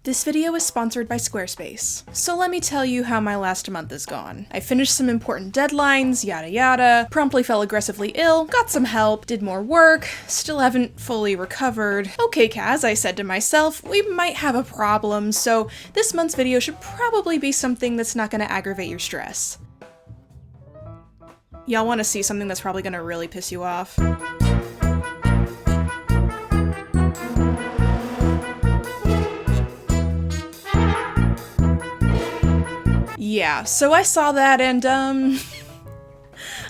This video is sponsored by Squarespace. So let me tell you how my last month has gone. I finished some important deadlines, yada yada, promptly fell aggressively ill, got some help, did more work, still haven't fully recovered. Okay, Kaz, I said to myself, we might have a problem, so this month's video should probably be something that's not gonna aggravate your stress. Y'all wanna see something that's probably gonna really piss you off? Yeah, so I saw that and,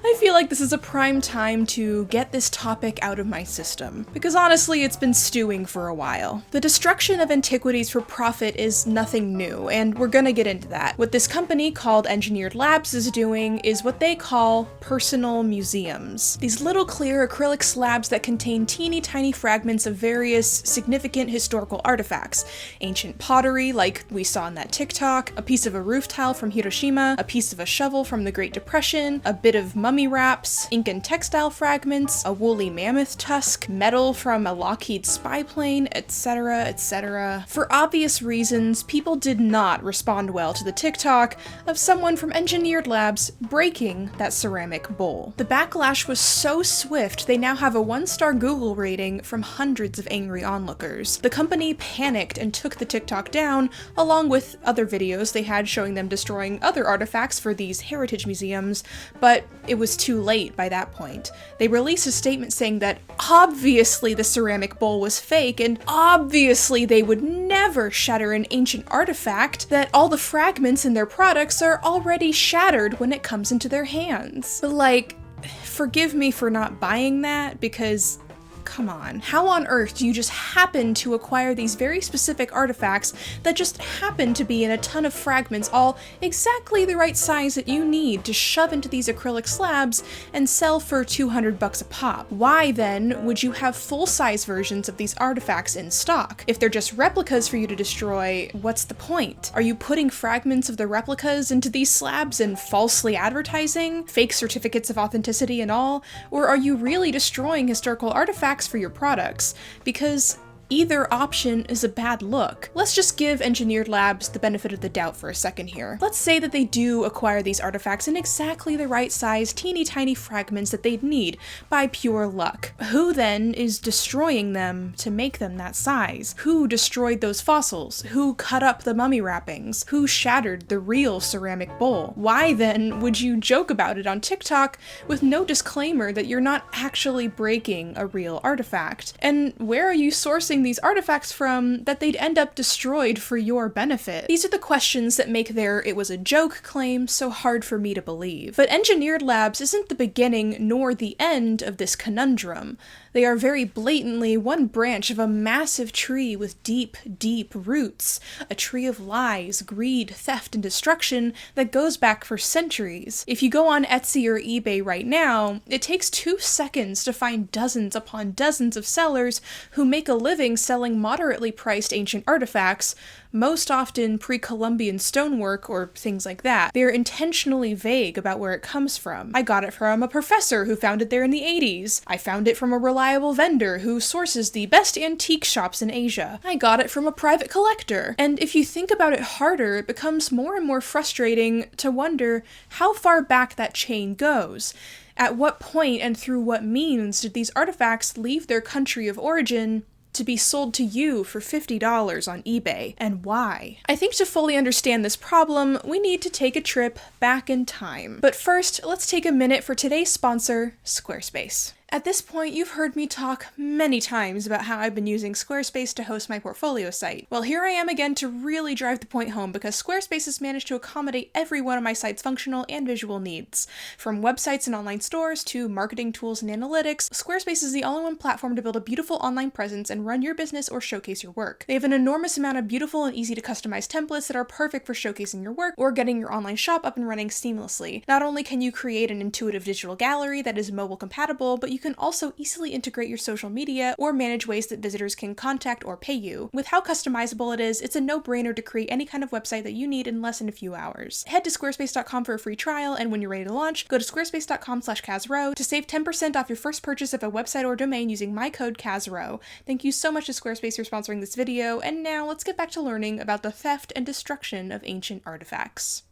I feel like this is a prime time to get this topic out of my system, because honestly, it's been stewing for a while. The destruction of antiquities for profit is nothing new, and we're gonna get into that. What this company called Engineered Labs is doing is what they call personal museums. These little clear acrylic slabs that contain teeny tiny fragments of various significant historical artifacts. Ancient pottery, like we saw in that TikTok, a piece of a roof tile from Hiroshima, a piece of a shovel from the Great Depression, a bit of mummy wraps, Incan textile fragments, a woolly mammoth tusk, metal from a Lockheed spy plane, etc., etc. For obvious reasons, people did not respond well to the TikTok of someone from Engineered Labs breaking that ceramic bowl. The backlash was so swift, they now have a 1-star Google rating from hundreds of angry onlookers. The company panicked and took the TikTok down, along with other videos they had showing them destroying other artifacts for these heritage museums, but it was too late by that point. They released a statement saying that obviously the ceramic bowl was fake and obviously they would never shatter an ancient artifact, that all the fragments in their products are already shattered when it comes into their hands. But like, forgive me for not buying that, because come on. How on earth do you just happen to acquire these very specific artifacts that just happen to be in a ton of fragments, all exactly the right size that you need to shove into these acrylic slabs and sell for $200 a pop? Why then would you have full-size versions of these artifacts in stock? If they're just replicas for you to destroy, what's the point? Are you putting fragments of the replicas into these slabs and falsely advertising, fake certificates of authenticity and all? Or are you really destroying historical artifacts for your products? Because either option is a bad look. Let's just give Engineered Labs the benefit of the doubt for a second here. Let's say that they do acquire these artifacts in exactly the right size, teeny tiny fragments that they'd need by pure luck. Who then is destroying them to make them that size? Who destroyed those fossils? Who cut up the mummy wrappings? Who shattered the real ceramic bowl? Why then would you joke about it on TikTok with no disclaimer that you're not actually breaking a real artifact? And where are you sourcing these artifacts from that they'd end up destroyed for your benefit? These are the questions that make their "it was a joke" claim so hard for me to believe. But Engineered Labs isn't the beginning nor the end of this conundrum. They are very blatantly one branch of a massive tree with deep, deep roots. A tree of lies, greed, theft, and destruction that goes back for centuries. If you go on Etsy or eBay right now, it takes 2 seconds to find dozens upon dozens of sellers who make a living selling moderately priced ancient artifacts, most often pre-Columbian stonework or things like that. They're intentionally vague about where it comes from. I got it from a professor who found it there in the 80s. I found it from a reliable vendor who sources the best antique shops in Asia. I got it from a private collector. And if you think about it harder, it becomes more and more frustrating to wonder how far back that chain goes. At what point and through what means did these artifacts leave their country of origin to be sold to you for $50 on eBay, and why? I think to fully understand this problem, we need to take a trip back in time. But first, let's take a minute for today's sponsor, Squarespace. At this point, you've heard me talk many times about how I've been using Squarespace to host my portfolio site. Well, here I am again to really drive the point home, because Squarespace has managed to accommodate every one of my site's functional and visual needs. From websites and online stores to marketing tools and analytics, Squarespace is the all-in-one platform to build a beautiful online presence and run your business or showcase your work. They have an enormous amount of beautiful and easy to customize templates that are perfect for showcasing your work or getting your online shop up and running seamlessly. Not only can you create an intuitive digital gallery that is mobile compatible, but you can also easily integrate your social media or manage ways that visitors can contact or pay you. With how customizable it is, it's a no-brainer to create any kind of website that you need in less than a few hours. Head to squarespace.com for a free trial, and when you're ready to launch, go to squarespace.com/Kazro to save 10% off your first purchase of a website or domain using my code Kazro. Thank you so much to Squarespace for sponsoring this video, and now let's get back to learning about the theft and destruction of ancient artifacts.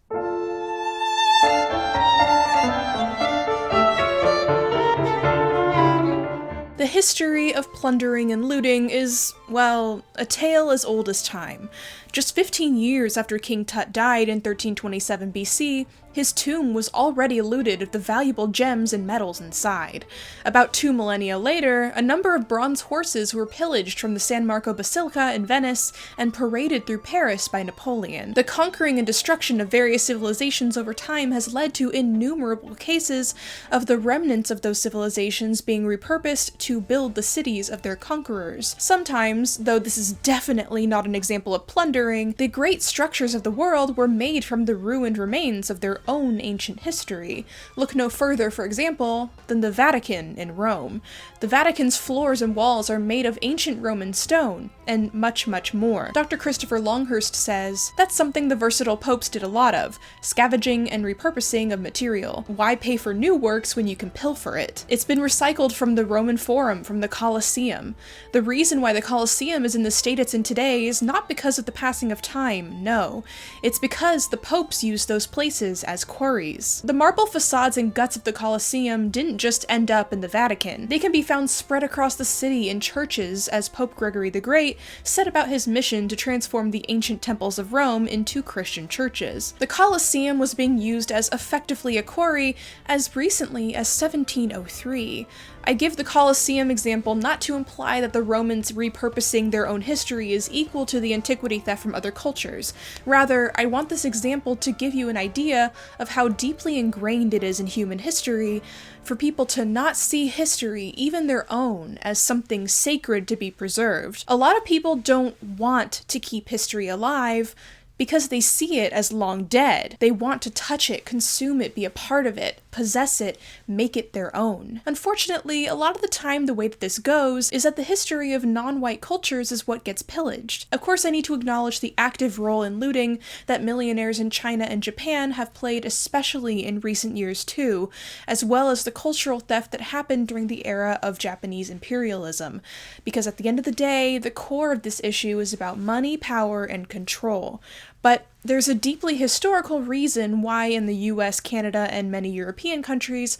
The history of plundering and looting is, well, a tale as old as time. Just 15 years after King Tut died in 1327 BC, his tomb was already looted of the valuable gems and metals inside. About 2 millennia later, a number of bronze horses were pillaged from the San Marco Basilica in Venice and paraded through Paris by Napoleon. The conquering and destruction of various civilizations over time has led to innumerable cases of the remnants of those civilizations being repurposed to build the cities of their conquerors. Sometimes, though this is definitely not an example of plundering, the great structures of the world were made from the ruined remains of their own ancient history. Look no further, for example, than the Vatican in Rome. The Vatican's floors and walls are made of ancient Roman stone, and much, much more. Dr. Christopher Longhurst says, "That's something the versatile popes did a lot of, scavenging and repurposing of material. Why pay for new works when you can pilfer it? It's been recycled from the Roman Forum, from the Colosseum. The reason why the Colosseum is in the state it's in today is not because of the passing of time, no. It's because the popes used those places as quarries. The marble facades and guts of the Colosseum didn't just end up in the Vatican. They can be found spread across the city in churches as Pope Gregory the Great set about his mission to transform the ancient temples of Rome into Christian churches. The Colosseum was being used as effectively a quarry as recently as 1703. I give the Colosseum example not to imply that the Romans repurposing their own history is equal to the antiquity theft from other cultures. Rather, I want this example to give you an idea of how deeply ingrained it is in human history for people to not see history, even their own, as something sacred to be preserved. A lot of people don't want to keep history alive because they see it as long dead. They want to touch it, consume it, be a part of it, possess it, make it their own. Unfortunately, a lot of the time the way that this goes is that the history of non-white cultures is what gets pillaged. Of course, I need to acknowledge the active role in looting that millionaires in China and Japan have played, especially in recent years too, as well as the cultural theft that happened during the era of Japanese imperialism. Because at the end of the day, the core of this issue is about money, power, and control. But there's a deeply historical reason why in the US, Canada, and many European countries,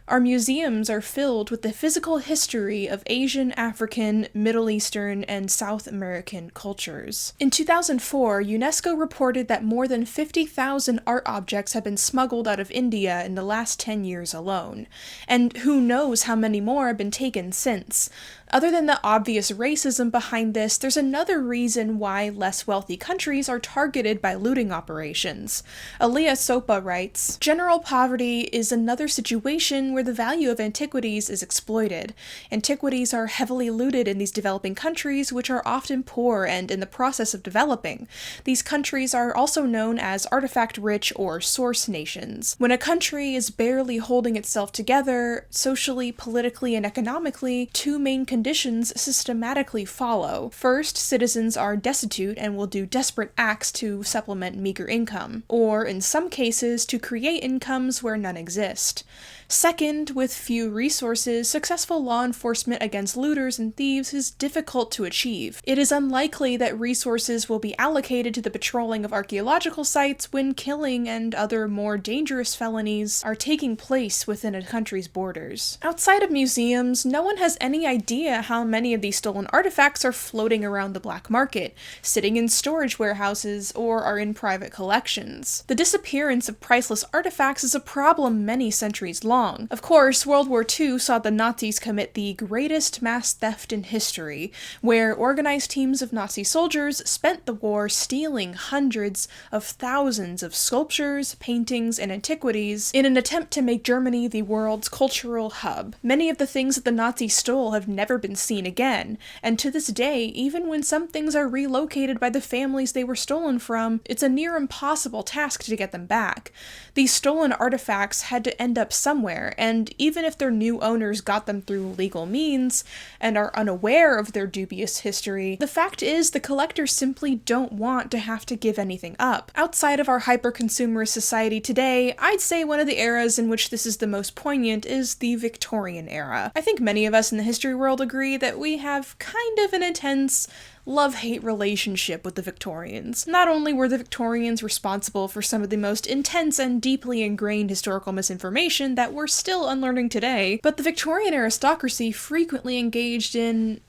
our museums are filled with the physical history of Asian, African, Middle Eastern, and South American cultures. In 2004, UNESCO reported that more than 50,000 art objects have been smuggled out of India in the last 10 years alone. And who knows how many more have been taken since. Other than the obvious racism behind this, there's another reason why less wealthy countries are targeted by looting operations. Alia Szopa writes, "General poverty is another situation where the value of antiquities is exploited. Antiquities are heavily looted in these developing countries, which are often poor and in the process of developing. These countries are also known as artifact-rich or source nations. When a country is barely holding itself together, socially, politically, and economically, two main conditions systematically follow. First, citizens are destitute and will do desperate acts to supplement meager income, or in some cases, to create incomes where none exist. Second, with few resources, successful law enforcement against looters and thieves is difficult to achieve. It is unlikely that resources will be allocated to the patrolling of archaeological sites when killing and other more dangerous felonies are taking place within a country's borders. Outside of museums, no one has any idea how many of these stolen artifacts are floating around the black market, sitting in storage warehouses, or are in private collections. The disappearance of priceless artifacts is a problem many centuries long. Of course, World War II saw the Nazis commit the greatest mass theft in history, where organized teams of Nazi soldiers spent the war stealing hundreds of thousands of sculptures, paintings, and antiquities in an attempt to make Germany the world's cultural hub. Many of the things that the Nazis stole have never been seen again, and to this day, even when some things are relocated by the families they were stolen from, it's a near impossible task to get them back. These stolen artifacts had to end up somewhere, somewhere, and even if their new owners got them through legal means and are unaware of their dubious history, the fact is the collectors simply don't want to have to give anything up. Outside of our hyper-consumerist society today, I'd say one of the eras in which this is the most poignant is the Victorian era. I think many of us in the history world agree that we have kind of an intense love-hate relationship with the Victorians. Not only were the Victorians responsible for some of the most intense and deeply ingrained historical misinformation that we're still unlearning today, but the Victorian aristocracy frequently engaged in,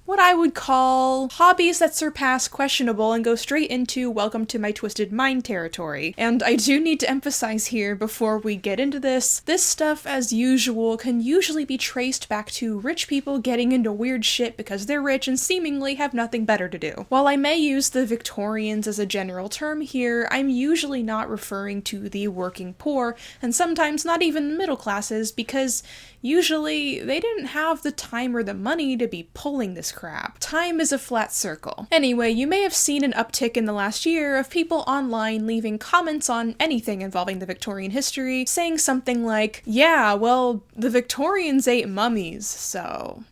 what I would call hobbies that surpass questionable and go straight into welcome to my twisted mind territory. And I do need to emphasize here before we get into this stuff, as usual, can usually be traced back to rich people getting into weird shit because they're rich and seemingly have nothing better to do. While I may use the Victorians as a general term here, I'm usually not referring to the working poor, and sometimes not even the middle classes, because usually they didn't have the time or the money to be pulling this crap. Time is a flat circle. Anyway, you may have seen an uptick in the last year of people online leaving comments on anything involving the Victorian history, saying something like, yeah, well, the Victorians ate mummies, so...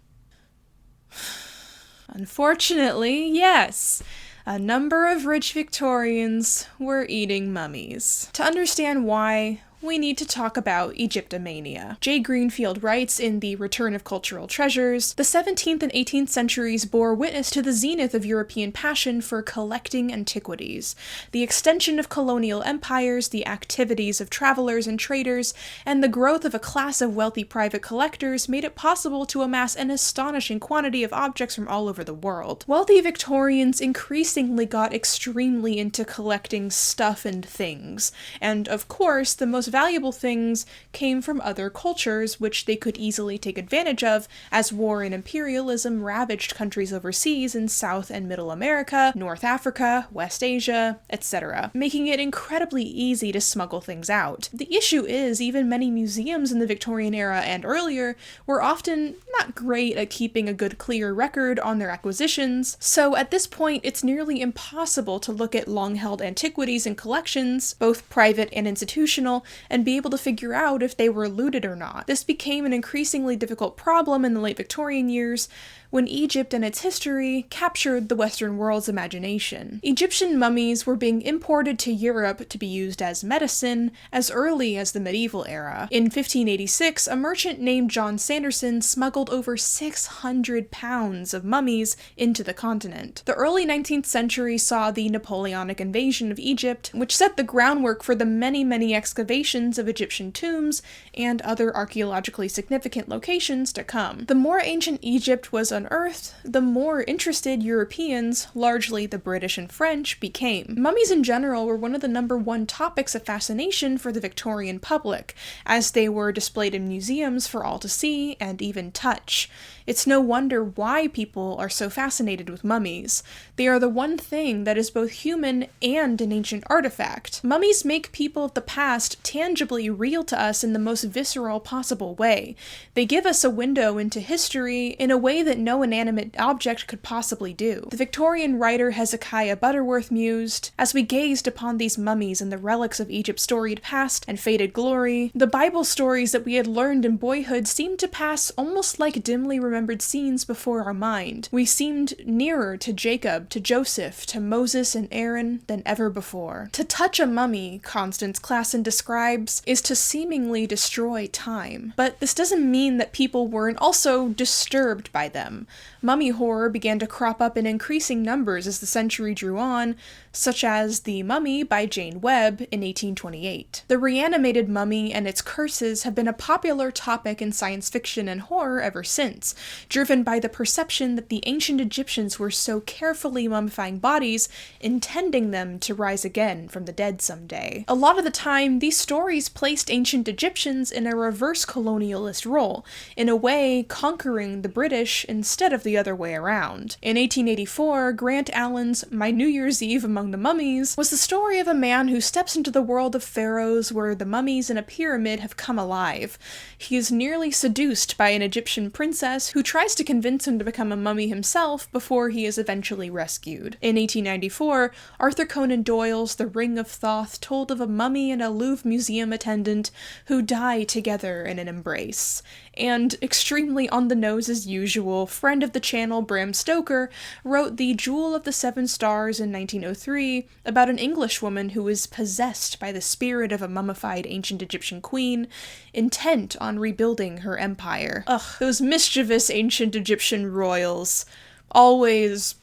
Unfortunately, yes. A number of rich Victorians were eating mummies. To understand why, we need to talk about Egyptomania. J. Greenfield writes in The Return of Cultural Treasures, the 17th and 18th centuries bore witness to the zenith of European passion for collecting antiquities, the extension of colonial empires, the activities of travelers and traders, and the growth of a class of wealthy private collectors made it possible to amass an astonishing quantity of objects from all over the world. Wealthy Victorians increasingly got extremely into collecting stuff and things, and of course, the most valuable things came from other cultures which they could easily take advantage of as war and imperialism ravaged countries overseas in South and Middle America, North Africa, West Asia, etc., making it incredibly easy to smuggle things out. The issue is, even many museums in the Victorian era and earlier were often not great at keeping a good clear record on their acquisitions, so at this point it's nearly impossible to look at long-held antiquities and collections, both private and institutional, and be able to figure out if they were looted or not. This became an increasingly difficult problem in the late Victorian years, when Egypt and its history captured the Western world's imagination. Egyptian mummies were being imported to Europe to be used as medicine as early as the medieval era. In 1586, a merchant named John Sanderson smuggled over 600 pounds of mummies into the continent. The early 19th century saw the Napoleonic invasion of Egypt, which set the groundwork for the many excavations of Egyptian tombs and other archaeologically significant locations to come. The more ancient Egypt was unearthed, the more interested Europeans, largely the British and French, became. Mummies in general were one of the #1 topics of fascination for the Victorian public, as they were displayed in museums for all to see and even touch. It's no wonder why people are so fascinated with mummies. They are the one thing that is both human and an ancient artifact. Mummies make people of the past tangibly real to us in the most visceral possible way. They give us a window into history in a way that no inanimate object could possibly do. The Victorian writer Hezekiah Butterworth mused, as we gazed upon these mummies and the relics of Egypt's storied past and faded glory, the Bible stories that we had learned in boyhood seemed to pass almost like dimly remembered scenes before our mind. We seemed nearer to Jacob, to Joseph, to Moses and Aaron than ever before. To touch a mummy, Constance Classen describes, is to seemingly destroy time. But this doesn't mean that people weren't also disturbed by them. Mummy horror began to crop up in increasing numbers as the century drew on, such as The Mummy by Jane Webb in 1828. The reanimated mummy and its curses have been a popular topic in science fiction and horror ever since, driven by the perception that the ancient Egyptians were so carefully mummifying bodies, intending them to rise again from the dead someday. A lot of the time, these stories placed ancient Egyptians in a reverse colonialist role, in a way conquering the British instead of the the other way around. In 1884, Grant Allen's My New Year's Eve Among the Mummies was the story of a man who steps into the world of pharaohs where the mummies in a pyramid have come alive. He is nearly seduced by an Egyptian princess who tries to convince him to become a mummy himself before he is eventually rescued. In 1894, Arthur Conan Doyle's The Ring of Thoth told of a mummy and a Louvre museum attendant who die together in an embrace. And, extremely on the nose as usual, friend of the channel Bram Stoker wrote The Jewel of the Seven Stars in 1903 about an Englishwoman who was possessed by the spirit of a mummified ancient Egyptian queen, intent on rebuilding her empire. Ugh, those mischievous ancient Egyptian royals. Always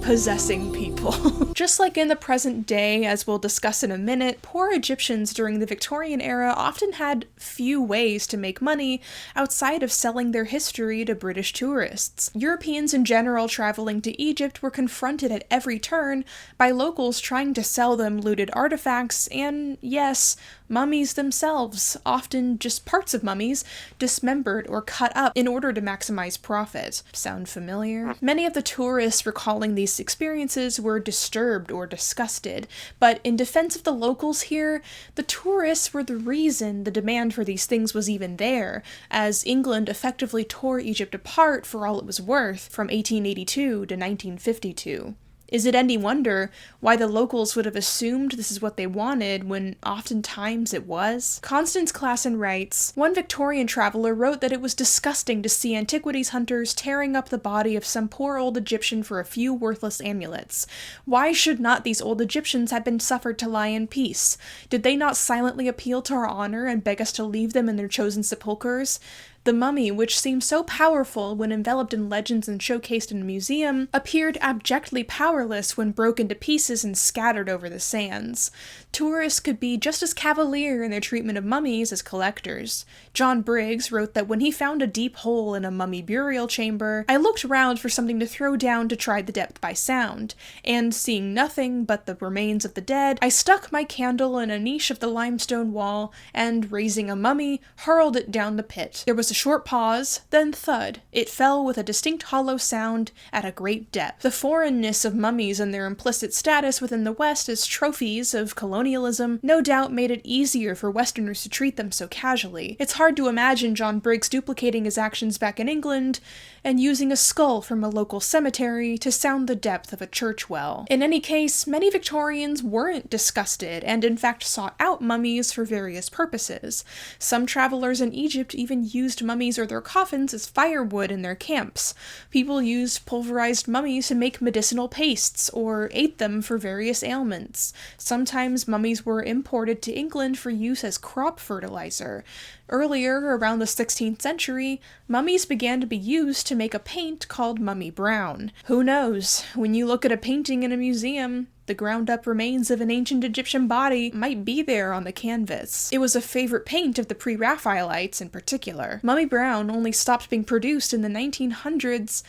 possessing people. Just like in the present day, as we'll discuss in a minute, poor Egyptians during the Victorian era often had few ways to make money outside of selling their history to British tourists. Europeans in general traveling to Egypt were confronted at every turn by locals trying to sell them looted artifacts and, yes, mummies themselves, often just parts of mummies, dismembered or cut up in order to maximize profit. Sound familiar? Many of the tourists recalling these experiences were disturbed or disgusted, but in defense of the locals here, the tourists were the reason the demand for these things was even there, as England effectively tore Egypt apart for all it was worth from 1882 to 1952. Is it any wonder why the locals would have assumed this is what they wanted when oftentimes it was? Constance Classen writes, one Victorian traveler wrote that it was disgusting to see Antiquities hunters tearing up the body of some poor old Egyptian for a few worthless amulets. Why should not these old Egyptians have been suffered to lie in peace? Did they not silently appeal to our honor and beg us to leave them in their chosen sepulchres? The mummy, which seemed so powerful when enveloped in legends and showcased in a museum, appeared abjectly powerless when broken to pieces and scattered over the sands. Tourists could be just as cavalier in their treatment of mummies as collectors. John Briggs wrote that when he found a deep hole in a mummy burial chamber, I looked round for something to throw down to try the depth by sound, and seeing nothing but the remains of the dead, I stuck my candle in a niche of the limestone wall, and raising a mummy, hurled it down the pit. There was a short pause, then thud. It fell with a distinct hollow sound at a great depth. The foreignness of mummies and their implicit status within the West as trophies of colonialism no doubt made it easier for Westerners to treat them so casually. It's hard to imagine John Briggs duplicating his actions back in England and using a skull from a local cemetery to sound the depth of a church well. In any case, many Victorians weren't disgusted and in fact sought out mummies for various purposes. Some travelers in Egypt even used mummies or their coffins as firewood in their camps. People used pulverized mummies to make medicinal pastes or ate them for various ailments. Sometimes mummies were imported to England for use as crop fertilizer. Earlier, around the 16th century, mummies began to be used to make a paint called mummy brown. Who knows? When you look at a painting in a museum, the ground-up remains of an ancient Egyptian body might be there on the canvas. It was a favorite paint of the pre-Raphaelites in particular. Mummy brown only stopped being produced in the 1900s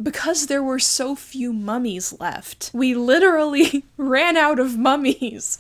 because there were so few mummies left. We literally ran out of mummies.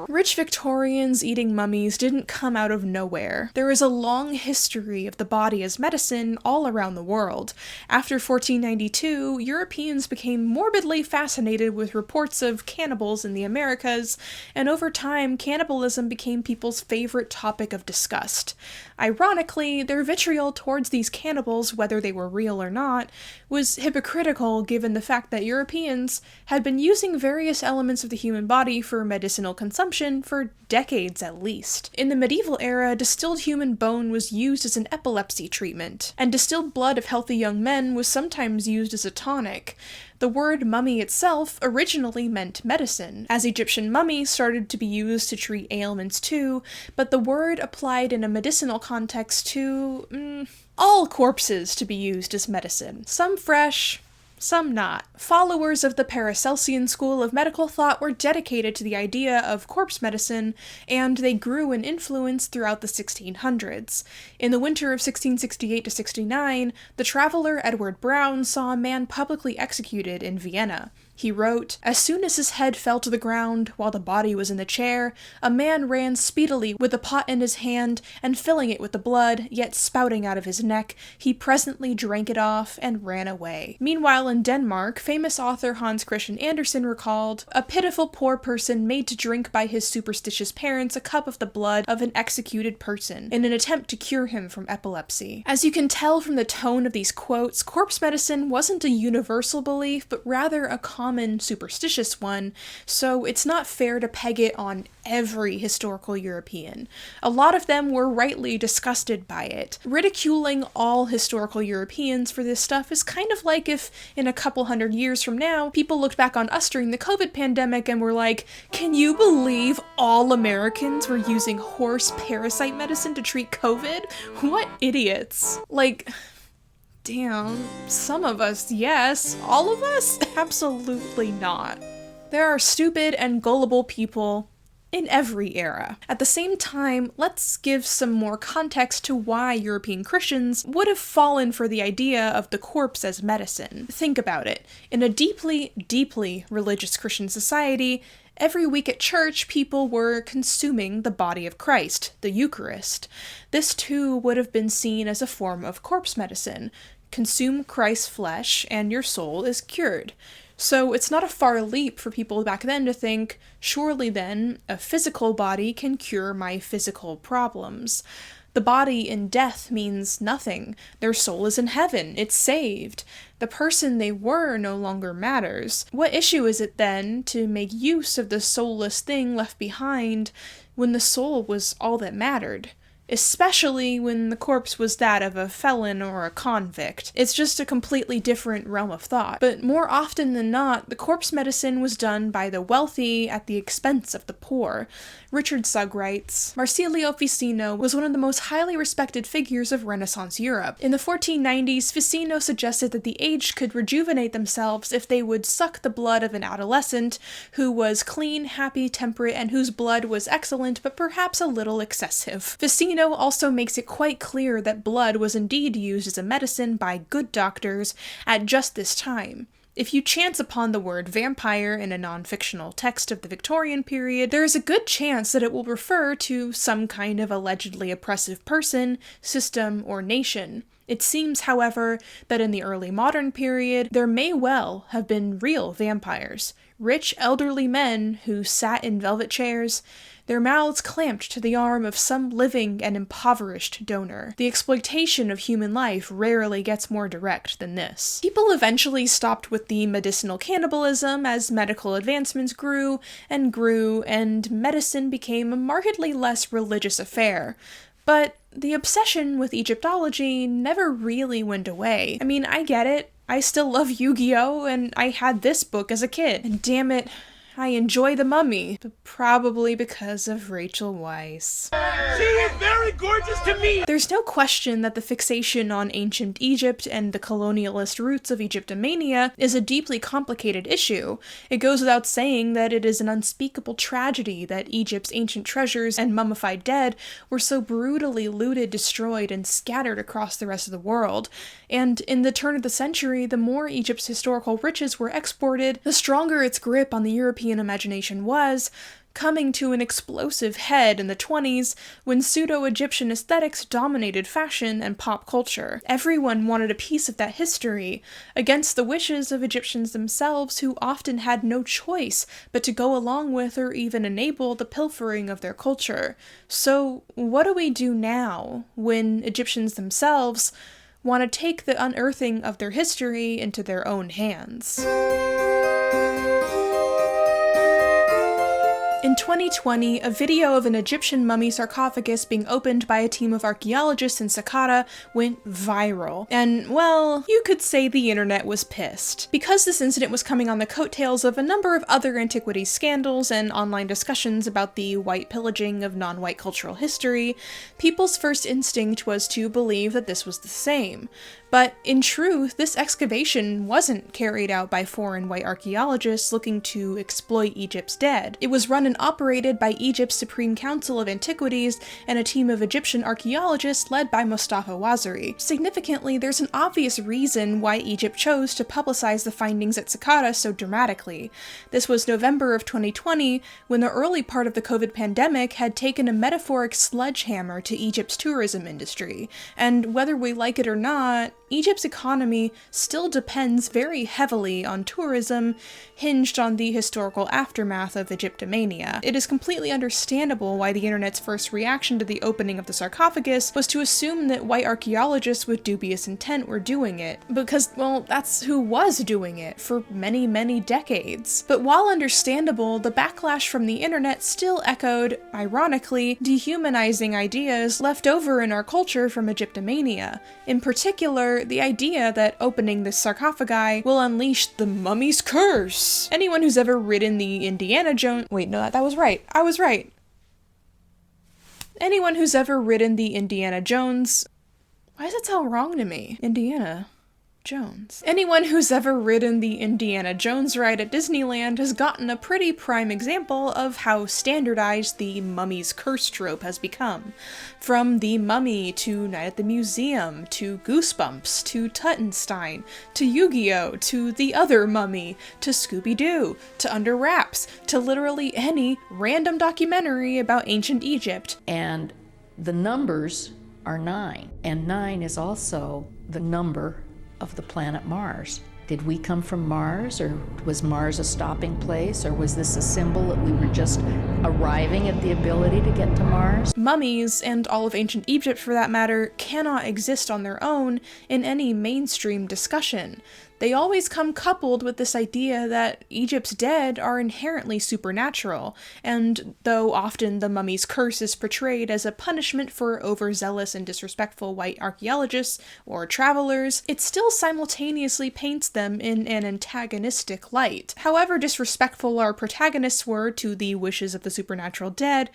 Rich Victorians eating mummies didn't come out of nowhere. There is a long history of the body as medicine all around the world. After 1492, Europeans became morbidly fascinated with reports of cannibals in the Americas, and over time, cannibalism became people's favorite topic of disgust. Ironically, their vitriol towards these cannibals, whether they were real or not, was hypocritical given the fact that Europeans had been using various elements of the human body for medicinal consumption for decades at least. In the medieval era, distilled human bone was used as an epilepsy treatment, and distilled blood of healthy young men was sometimes used as a tonic. The word mummy itself originally meant medicine, as Egyptian mummies started to be used to treat ailments too, but the word applied in a medicinal context to, all corpses to be used as medicine. Some fresh, some not. Followers of the Paracelsian school of medical thought were dedicated to the idea of corpse medicine, and they grew in influence throughout the 1600s. In the winter of 1668 to 69, the traveler Edward Brown saw a man publicly executed in Vienna. He wrote, "As soon as his head fell to the ground, while the body was in the chair, a man ran speedily with a pot in his hand, and filling it with the blood, yet spouting out of his neck, he presently drank it off and ran away." Meanwhile, in Denmark, famous author Hans Christian Andersen recalled, "A pitiful poor person made to drink by his superstitious parents a cup of the blood of an executed person, in an attempt to cure him from epilepsy." As you can tell from the tone of these quotes, corpse medicine wasn't a universal belief, but rather a common superstitious one, so it's not fair to peg it on every historical European. A lot of them were rightly disgusted by it. Ridiculing all historical Europeans for this stuff is kind of like if, in a couple hundred years from now, people looked back on us during the COVID pandemic and were like, "Can you believe all Americans were using horse parasite medicine to treat COVID? What idiots." Like, damn, some of us, yes. All of us? Absolutely not. There are stupid and gullible people in every era. At the same time, let's give some more context to why European Christians would have fallen for the idea of the corpse as medicine. Think about it. In a deeply, deeply religious Christian society, every week at church, people were consuming the body of Christ, the Eucharist. This too would have been seen as a form of corpse medicine. Consume Christ's flesh, and your soul is cured. So it's not a far leap for people back then to think, surely then, a physical body can cure my physical problems. The body in death means nothing. Their soul is in heaven. It's saved. The person they were no longer matters. What issue is it then to make use of the soulless thing left behind when the soul was all that mattered? Especially when the corpse was that of a felon or a convict. It's just a completely different realm of thought. But more often than not, the corpse medicine was done by the wealthy at the expense of the poor. Richard Sugg writes, "Marsilio Ficino was one of the most highly respected figures of Renaissance Europe. In the 1490s, Ficino suggested that the aged could rejuvenate themselves if they would suck the blood of an adolescent who was clean, happy, temperate, and whose blood was excellent but perhaps a little excessive." Ficino also makes it quite clear that blood was indeed used as a medicine by good doctors at just this time. If you chance upon the word vampire in a non-fictional text of the Victorian period, there is a good chance that it will refer to some kind of allegedly oppressive person, system, or nation. It seems, however, that in the early modern period, there may well have been real vampires. Rich elderly men who sat in velvet chairs, their mouths clamped to the arm of some living and impoverished donor. The exploitation of human life rarely gets more direct than this. People eventually stopped with the medicinal cannibalism as medical advancements grew, and medicine became a markedly less religious affair. But the obsession with Egyptology never really went away. I mean, I get it. I still love Yu-Gi-Oh! And I had this book as a kid. And damn it, I enjoy The Mummy, but probably because of Rachel Weisz. She is very gorgeous to me! There's no question that the fixation on ancient Egypt and the colonialist roots of Egyptomania is a deeply complicated issue. It goes without saying that it is an unspeakable tragedy that Egypt's ancient treasures and mummified dead were so brutally looted, destroyed, and scattered across the rest of the world. And in the turn of the century, the more Egypt's historical riches were exported, the stronger its grip on the European imagination was, coming to an explosive head in the 20s when pseudo-Egyptian aesthetics dominated fashion and pop culture. Everyone wanted a piece of that history, against the wishes of Egyptians themselves who often had no choice but to go along with or even enable the pilfering of their culture. So what do we do now when Egyptians themselves want to take the unearthing of their history into their own hands? In 2020, a video of an Egyptian mummy sarcophagus being opened by a team of archaeologists in Saqqara went viral. And, well, you could say the internet was pissed. Because this incident was coming on the coattails of a number of other antiquities scandals and online discussions about the white pillaging of non-white cultural history, people's first instinct was to believe that this was the same. But in truth, this excavation wasn't carried out by foreign white archaeologists looking to exploit Egypt's dead. It was run and operated by Egypt's Supreme Council of Antiquities and a team of Egyptian archaeologists led by Mustafa Waziri. Significantly, there's an obvious reason why Egypt chose to publicize the findings at Saqqara so dramatically. This was November of 2020, when the early part of the COVID pandemic had taken a metaphoric sledgehammer to Egypt's tourism industry. And whether we like it or not, Egypt's economy still depends very heavily on tourism, hinged on the historical aftermath of Egyptomania. It is completely understandable why the internet's first reaction to the opening of the sarcophagus was to assume that white archaeologists with dubious intent were doing it, because, well, that's who was doing it for many, many decades. But while understandable, the backlash from the internet still echoed, ironically, dehumanizing ideas left over in our culture from Egyptomania. In particular, the idea that opening this sarcophagi will unleash the mummy's curse. Anyone who's ever ridden the Indiana Jones— wait, no, that was right. I was right. Anyone who's ever ridden the Indiana Jones— why does that sound wrong to me? Indiana Jones. Anyone who's ever ridden the Indiana Jones ride at Disneyland has gotten a pretty prime example of how standardized the mummy's curse trope has become. From The Mummy to Night at the Museum, to Goosebumps, to Tuttenstein, to Yu-Gi-Oh!, to The Other Mummy, to Scooby-Doo, to Under Wraps, to literally any random documentary about ancient Egypt. And the numbers are 9, and 9 is also the number of the planet Mars. Did we come from Mars, or was Mars a stopping place, or was this a symbol that we were just arriving at the ability to get to Mars? Mummies, and all of ancient Egypt for that matter, cannot exist on their own in any mainstream discussion. They always come coupled with this idea that Egypt's dead are inherently supernatural, and though often the mummy's curse is portrayed as a punishment for overzealous and disrespectful white archaeologists or travelers, it still simultaneously paints them in an antagonistic light. However disrespectful our protagonists were to the wishes of the supernatural dead,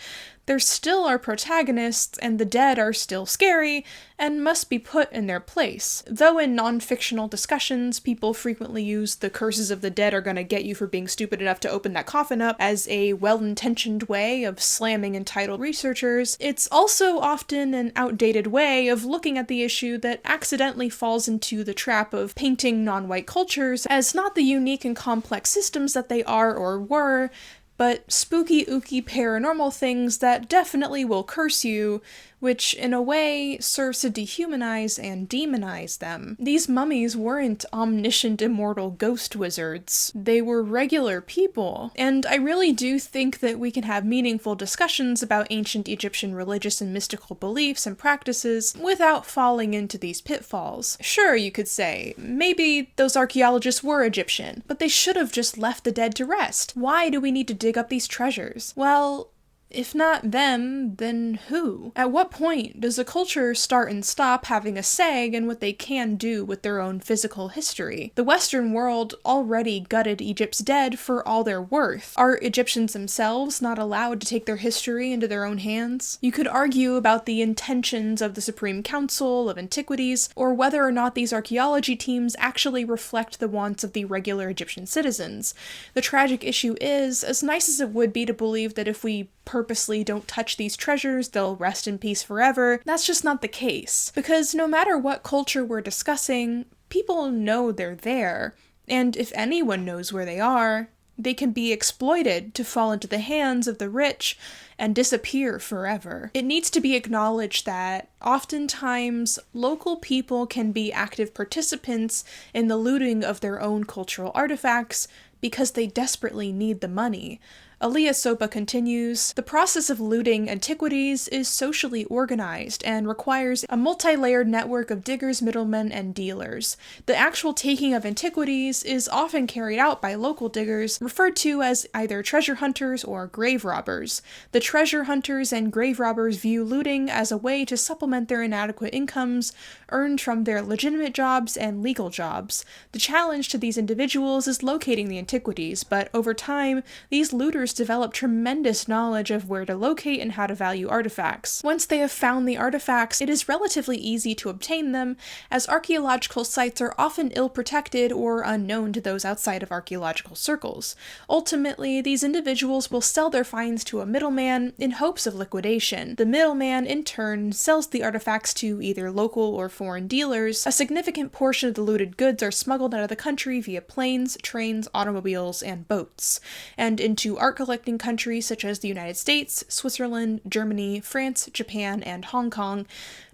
they're still our protagonists, and the dead are still scary, and must be put in their place. Though in non-fictional discussions, people frequently use "the curses of the dead are gonna get you for being stupid enough to open that coffin up" as a well-intentioned way of slamming entitled researchers, it's also often an outdated way of looking at the issue that accidentally falls into the trap of painting non-white cultures as not the unique and complex systems that they are or were, but spooky, ooky paranormal things that definitely will curse you, which in a way serves to dehumanize and demonize them. These mummies weren't omniscient immortal ghost wizards. They were regular people. And I really do think that we can have meaningful discussions about ancient Egyptian religious and mystical beliefs and practices without falling into these pitfalls. Sure, you could say, maybe those archaeologists were Egyptian, but they should have just left the dead to rest. Why do we need to dig up these treasures? Well, if not them, then who? At what point does a culture start and stop having a say in what they can do with their own physical history? The Western world already gutted Egypt's dead for all they're worth. Are Egyptians themselves not allowed to take their history into their own hands? You could argue about the intentions of the Supreme Council of Antiquities, or whether or not these archaeology teams actually reflect the wants of the regular Egyptian citizens. The tragic issue is, as nice as it would be to believe that if we purposely don't touch these treasures, they'll rest in peace forever, that's just not the case. Because no matter what culture we're discussing, people know they're there, and if anyone knows where they are, they can be exploited to fall into the hands of the rich and disappear forever. It needs to be acknowledged that oftentimes local people can be active participants in the looting of their own cultural artifacts because they desperately need the money. Alia Szopa continues, "The process of looting antiquities is socially organized and requires a multi-layered network of diggers, middlemen, and dealers. The actual taking of antiquities is often carried out by local diggers, referred to as either treasure hunters or grave robbers. The treasure hunters and grave robbers view looting as a way to supplement their inadequate incomes earned from their legitimate jobs and legal jobs. The challenge to these individuals is locating the antiquities, but over time, these looters looters develop tremendous knowledge of where to locate and how to value artifacts. Once they have found the artifacts, it is relatively easy to obtain them, as archaeological sites are often ill-protected or unknown to those outside of archaeological circles. Ultimately, these individuals will sell their finds to a middleman in hopes of liquidation. The middleman, in turn, sells the artifacts to either local or foreign dealers. A significant portion of the looted goods are smuggled out of the country via planes, trains, automobiles, and boats, and into art collecting countries such as the United States, Switzerland, Germany, France, Japan, and Hong Kong,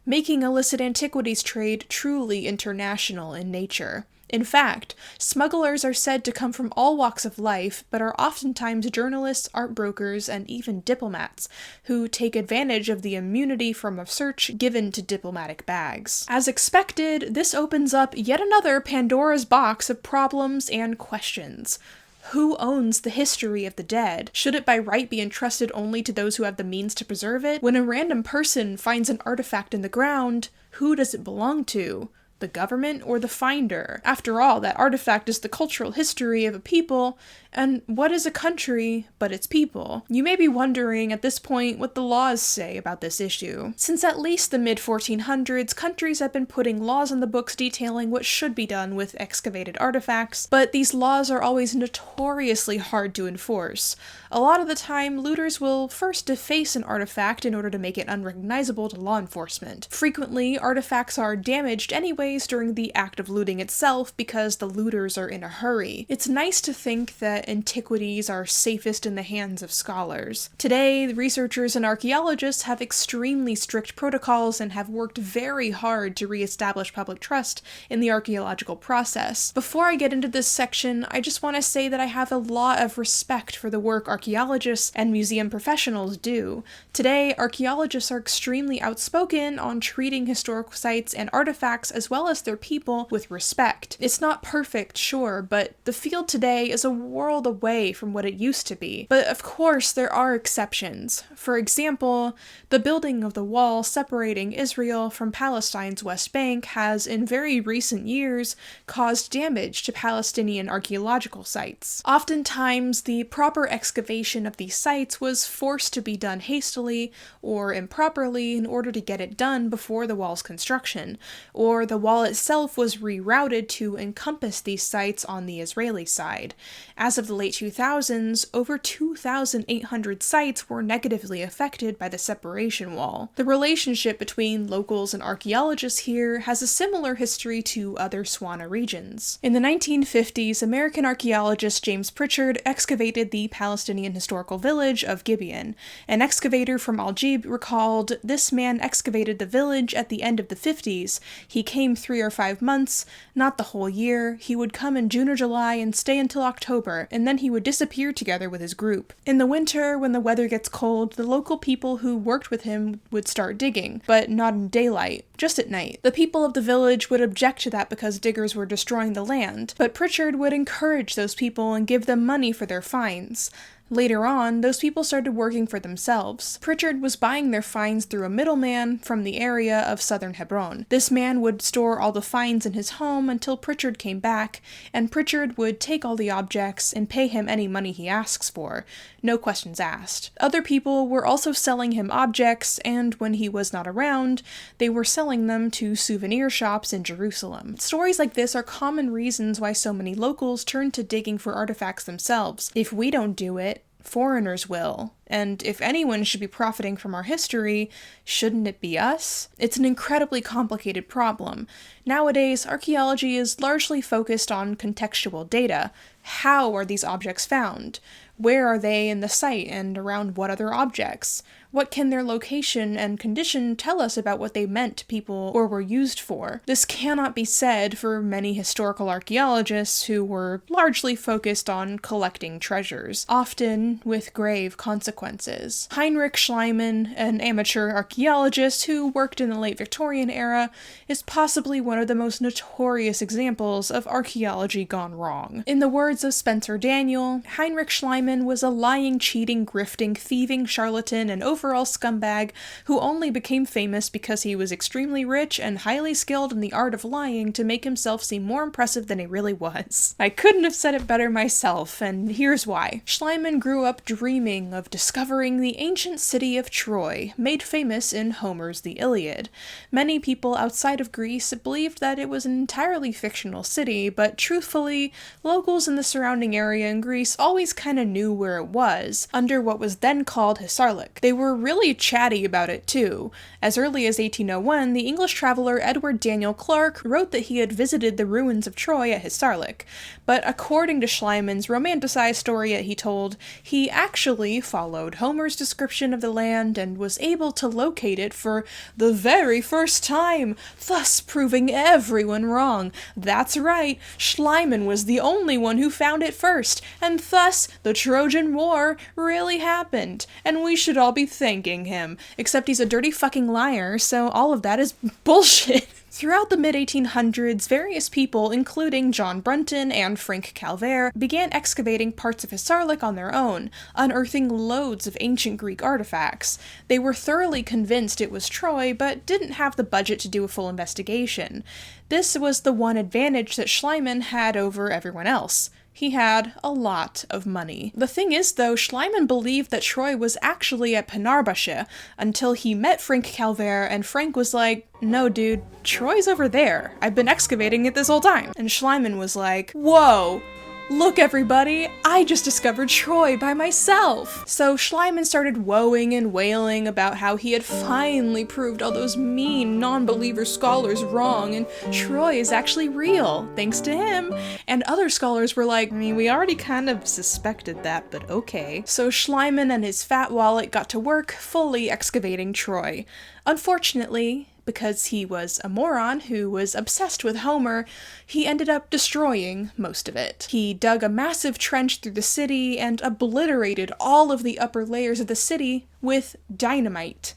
making illicit antiquities trade truly international in nature. In fact, smugglers are said to come from all walks of life, but are oftentimes journalists, art brokers, and even diplomats, who take advantage of the immunity from a search given to diplomatic bags. As expected, this opens up yet another Pandora's box of problems and questions. Who owns the history of the dead? Should it by right be entrusted only to those who have the means to preserve it? When a random person finds an artifact in the ground, who does it belong to? The government or the finder? After all, that artifact is the cultural history of a people, and what is a country but its people? You may be wondering at this point what the laws say about this issue. Since at least the mid-1400s, countries have been putting laws on the books detailing what should be done with excavated artifacts, but these laws are always notoriously hard to enforce. A lot of the time, looters will first deface an artifact in order to make it unrecognizable to law enforcement. Frequently, artifacts are damaged anyways during the act of looting itself because the looters are in a hurry. It's nice to think that antiquities are safest in the hands of scholars. Today, the researchers and archaeologists have extremely strict protocols and have worked very hard to re-establish public trust in the archaeological process. Before I get into this section, I just want to say that I have a lot of respect for the work archaeologists and museum professionals do. Today, archaeologists are extremely outspoken on treating historical sites and artifacts as well as their people with respect. It's not perfect, sure, but the field today is a world away from what it used to be. But of course, there are exceptions. For example, the building of the wall separating Israel from Palestine's West Bank has, in very recent years, caused damage to Palestinian archaeological sites. Oftentimes, the proper excavation of these sites was forced to be done hastily or improperly in order to get it done before the wall's construction, or the wall itself was rerouted to encompass these sites on the Israeli side. As of the late 2000s, over 2,800 sites were negatively affected by the separation wall. The relationship between locals and archaeologists here has a similar history to other Swana regions. In the 1950s, American archaeologist James Pritchard excavated the Palestinian historical village of Gibeon. An excavator from Aljib recalled, "This man excavated the village at the end of the 50s. He came 3 or 5 months, not the whole year. He would come in June or July and stay until October, and then he would disappear together with his group. In the winter, when the weather gets cold, the local people who worked with him would start digging, but not in daylight, just at night. The people of the village would object to that because diggers were destroying the land, but Pritchard would encourage those people and give them money for their finds. Later on, those people started working for themselves. Pritchard was buying their finds through a middleman from the area of southern Hebron. This man would store all the finds in his home until Pritchard came back, and Pritchard would take all the objects and pay him any money he asks for, no questions asked. Other people were also selling him objects, and when he was not around, they were selling them to souvenir shops in Jerusalem. Stories like this are common reasons why so many locals turn to digging for artifacts themselves. If we don't do it, foreigners will. And if anyone should be profiting from our history, shouldn't it be us? It's an incredibly complicated problem. Nowadays, archaeology is largely focused on contextual data. How are these objects found? Where are they in the site and around what other objects? What can their location and condition tell us about what they meant to people or were used for? This cannot be said for many historical archaeologists who were largely focused on collecting treasures, often with grave consequences consequences. Heinrich Schliemann, an amateur archaeologist who worked in the late Victorian era, is possibly one of the most notorious examples of archaeology gone wrong. In the words of Spencer Daniel, Heinrich Schliemann was a lying, cheating, grifting, thieving, charlatan, and overall scumbag who only became famous because he was extremely rich and highly skilled in the art of lying to make himself seem more impressive than he really was. I couldn't have said it better myself, and here's why. Schliemann grew up dreaming of discovering the ancient city of Troy, made famous in Homer's The Iliad. Many people outside of Greece believed that it was an entirely fictional city, but truthfully, locals in the surrounding area in Greece always kinda knew where it was, under what was then called Hisarlik. They were really chatty about it too. As early as 1801, the English traveler Edward Daniel Clark wrote that he had visited the ruins of Troy at Hisarlik, but according to Schliemann's romanticized story that he told, he actually followed Homer's description of the land and was able to locate it for the very first time, thus proving everyone wrong. That's right, Schliemann was the only one who found it first, and thus the Trojan War really happened, and we should all be thanking him. Except he's a dirty fucking liar, so all of that is bullshit. Throughout the mid-1800s, various people, including John Brunton and Frank Calvert, began excavating parts of Hisarlik on their own, unearthing loads of ancient Greek artifacts. They were thoroughly convinced it was Troy, but didn't have the budget to do a full investigation. This was the one advantage that Schliemann had over everyone else. He had a lot of money. The thing is, though, Schliemann believed that Troy was actually at Pınarbaşı until he met Frank Calvert, and Frank was like, "No, dude, Troy's over there. I've been excavating it this whole time." And Schliemann was like, "Whoa! Look, everybody, I just discovered Troy by myself." So Schliemann started woeing and wailing about how he had finally proved all those mean non-believer scholars wrong, and Troy is actually real, thanks to him. And other scholars were like, we already kind of suspected that, but okay. So Schliemann and his fat wallet got to work fully excavating Troy. Unfortunately, because he was a moron who was obsessed with Homer, he ended up destroying most of it. He dug a massive trench through the city and obliterated all of the upper layers of the city with dynamite.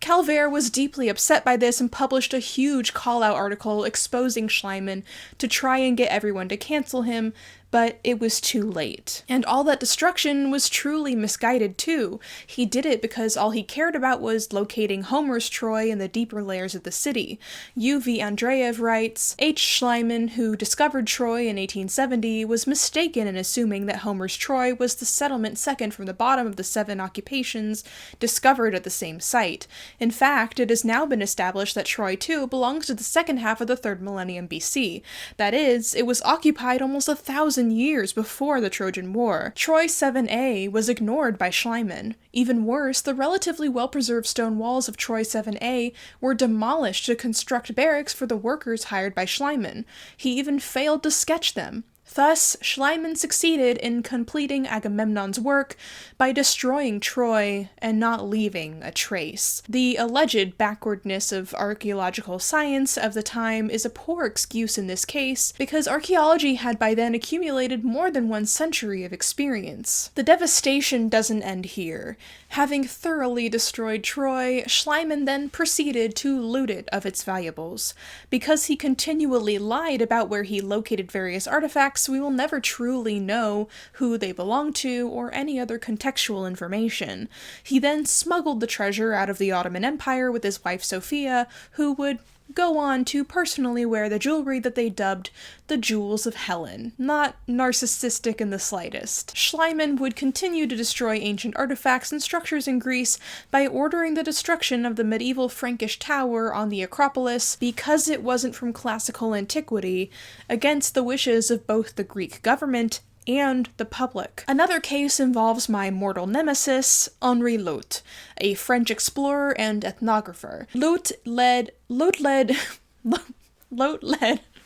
Calvert was deeply upset by this and published a huge call-out article exposing Schliemann to try and get everyone to cancel him, but it was too late. And all that destruction was truly misguided too. He did it because all he cared about was locating Homer's Troy in the deeper layers of the city. U.V. Andreev writes, H. Schliemann, who discovered Troy in 1870, was mistaken in assuming that Homer's Troy was the settlement second from the bottom of the 7 occupations discovered at the same site. In fact, it has now been established that Troy too belongs to the second half of the 3rd millennium BC. That is, it was occupied almost 1,000 years before the Trojan War. Troy 7a was ignored by Schliemann. Even worse, the relatively well-preserved stone walls of Troy 7a were demolished to construct barracks for the workers hired by Schliemann. He even failed to sketch them. Thus, Schliemann succeeded in completing Agamemnon's work by destroying Troy and not leaving a trace. The alleged backwardness of archaeological science of the time is a poor excuse in this case, because archaeology had by then accumulated more than 1 century of experience. The devastation doesn't end here. Having thoroughly destroyed Troy, Schliemann then proceeded to loot it of its valuables. Because he continually lied about where he located various artifacts, we will never truly know who they belong to or any other contextual information. He then smuggled the treasure out of the Ottoman Empire with his wife Sophia, who would go on to personally wear the jewelry that they dubbed the Jewels of Helen. Not narcissistic in the slightest. Schliemann would continue to destroy ancient artifacts and structures in Greece by ordering the destruction of the medieval Frankish tower on the Acropolis because it wasn't from classical antiquity, against the wishes of both the Greek government and the public. Another case involves my mortal nemesis, Henri Lot, a French explorer and ethnographer. Lot led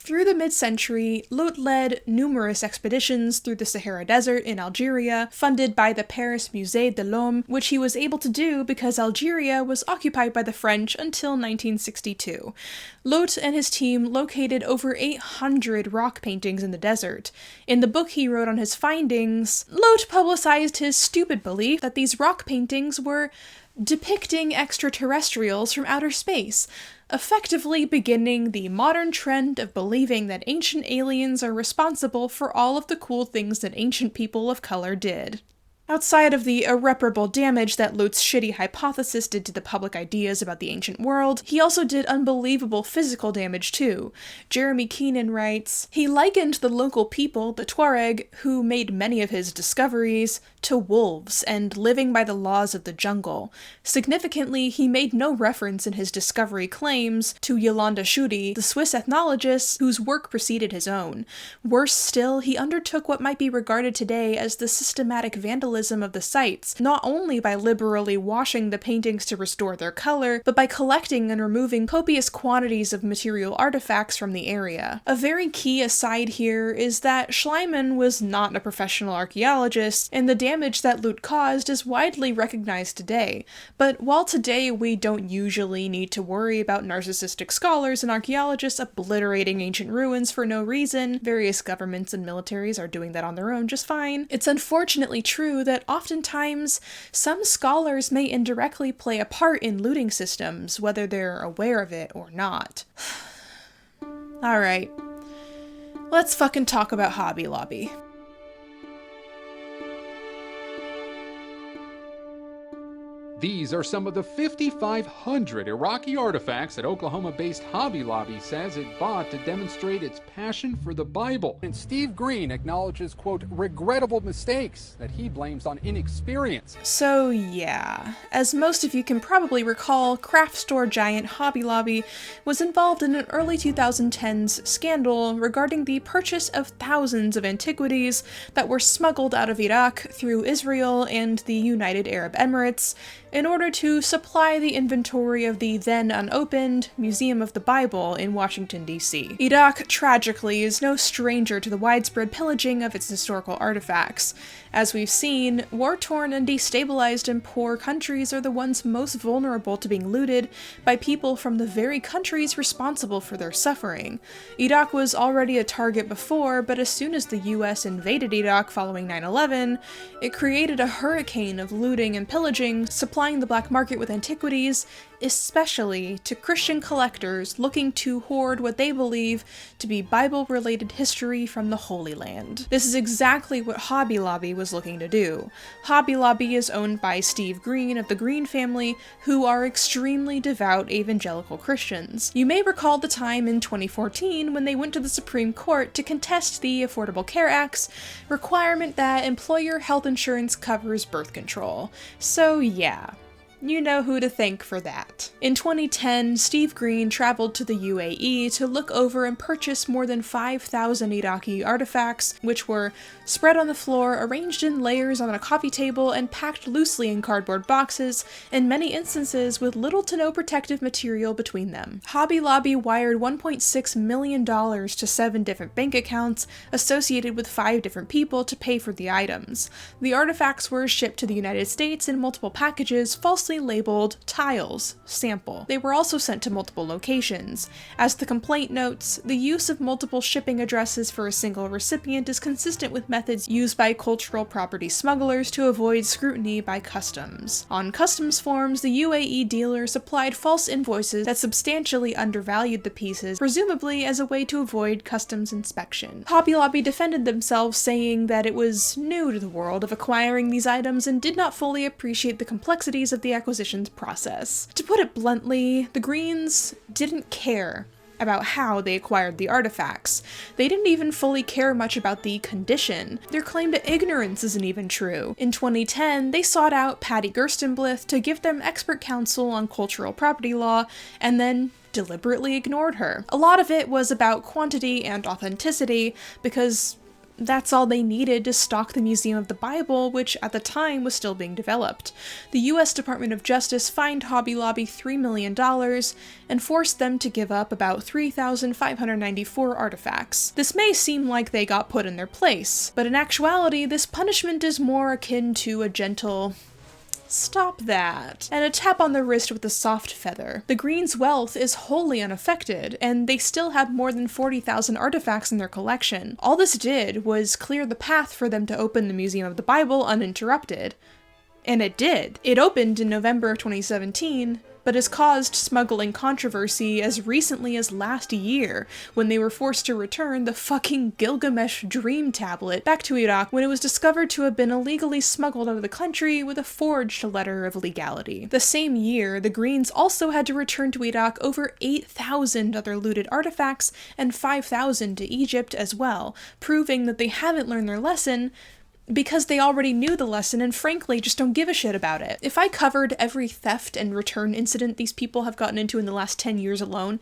Through the mid-century, Lot led numerous expeditions through the Sahara Desert in Algeria, funded by the Paris Musée de l'Homme, which he was able to do because Algeria was occupied by the French until 1962. Lot and his team located over 800 rock paintings in the desert. In the book he wrote on his findings, Lot publicized his stupid belief that these rock paintings were depicting extraterrestrials from outer space, effectively beginning the modern trend of believing that ancient aliens are responsible for all of the cool things that ancient people of color did. Outside of the irreparable damage that Lot's shitty hypothesis did to the public ideas about the ancient world, he also did unbelievable physical damage too. Jeremy Keenan writes, "He likened the local people, the Tuareg, who made many of his discoveries, to wolves and living by the laws of the jungle. Significantly, he made no reference in his discovery claims to Yolanda Schudi, the Swiss ethnologist whose work preceded his own. Worse still, he undertook what might be regarded today as the systematic vandalism of the sites, not only by liberally washing the paintings to restore their color, but by collecting and removing copious quantities of material artifacts from the area. A very key aside here is that Schliemann was not a professional archaeologist, and the damage that Lot caused is widely recognized today. But while today we don't usually need to worry about narcissistic scholars and archaeologists obliterating ancient ruins for no reason, various governments and militaries are doing that on their own just fine, it's unfortunately true that oftentimes some scholars may indirectly play a part in looting systems, whether they're aware of it or not. Alright, let's fucking talk about Hobby Lobby. These are some of the 5,500 Iraqi artifacts that Oklahoma-based Hobby Lobby says it bought to demonstrate its passion for the Bible. And Steve Green acknowledges, quote, regrettable mistakes that he blames on inexperience. So yeah, as most of you can probably recall, craft store giant Hobby Lobby was involved in an early 2010s scandal regarding the purchase of thousands of antiquities that were smuggled out of Iraq through Israel and the United Arab Emirates in order to supply the inventory of the then unopened Museum of the Bible in Washington, D.C. Iraq, tragically, is no stranger to the widespread pillaging of its historical artifacts. As we've seen, war-torn and destabilized and poor countries are the ones most vulnerable to being looted by people from the very countries responsible for their suffering. Iraq was already a target before, but as soon as the US invaded Iraq following 9/11, it created a hurricane of looting and pillaging, supplying the black market with antiquities, especially to Christian collectors looking to hoard what they believe to be Bible-related history from the Holy Land. This is exactly what Hobby Lobby was looking to do. Hobby Lobby is owned by Steve Green of the Green family, who are extremely devout evangelical Christians. You may recall the time in 2014 when they went to the Supreme Court to contest the Affordable Care Act's requirement that employer health insurance covers birth control. So yeah. You know who to thank for that. In 2010, Steve Green traveled to the UAE to look over and purchase more than 5,000 Iraqi artifacts, which were spread on the floor, arranged in layers on a coffee table, and packed loosely in cardboard boxes, in many instances with little to no protective material between them. Hobby Lobby wired $1.6 million to 7 different bank accounts associated with 5 different people to pay for the items. The artifacts were shipped to the United States in multiple packages, falsely labeled tiles, sample. They were also sent to multiple locations. As the complaint notes, the use of multiple shipping addresses for a single recipient is consistent with methods used by cultural property smugglers to avoid scrutiny by customs. On customs forms, the UAE dealer supplied false invoices that substantially undervalued the pieces, presumably as a way to avoid customs inspection. Hobby Lobby defended themselves, saying that it was new to the world of acquiring these items and did not fully appreciate the complexities of the acquisitions process. To put it bluntly, the Greens didn't care about how they acquired the artifacts. They didn't even fully care much about the condition. Their claim to ignorance isn't even true. In 2010, they sought out Patty Gerstenblith to give them expert counsel on cultural property law, and then deliberately ignored her. A lot of it was about quantity and authenticity, because that's all they needed to stock the Museum of the Bible, which at the time was still being developed. The US Department of Justice fined Hobby Lobby $3 million and forced them to give up about 3,594 artifacts. This may seem like they got put in their place, but in actuality, this punishment is more akin to a gentle "stop that," and a tap on the wrist with a soft feather. The Greens' wealth is wholly unaffected, and they still have more than 40,000 artifacts in their collection. All this did was clear the path for them to open the Museum of the Bible uninterrupted. And it did. It opened in November of 2017, but has caused smuggling controversy as recently as last year, when they were forced to return the fucking Gilgamesh Dream Tablet back to Iraq when it was discovered to have been illegally smuggled out of the country with a forged letter of legality. The same year, the Greens also had to return to Iraq over 8,000 other looted artifacts and 5,000 to Egypt as well, proving that they haven't learned their lesson, because they already knew the lesson and frankly just don't give a shit about it. If I covered every theft and return incident these people have gotten into in the last 10 years alone,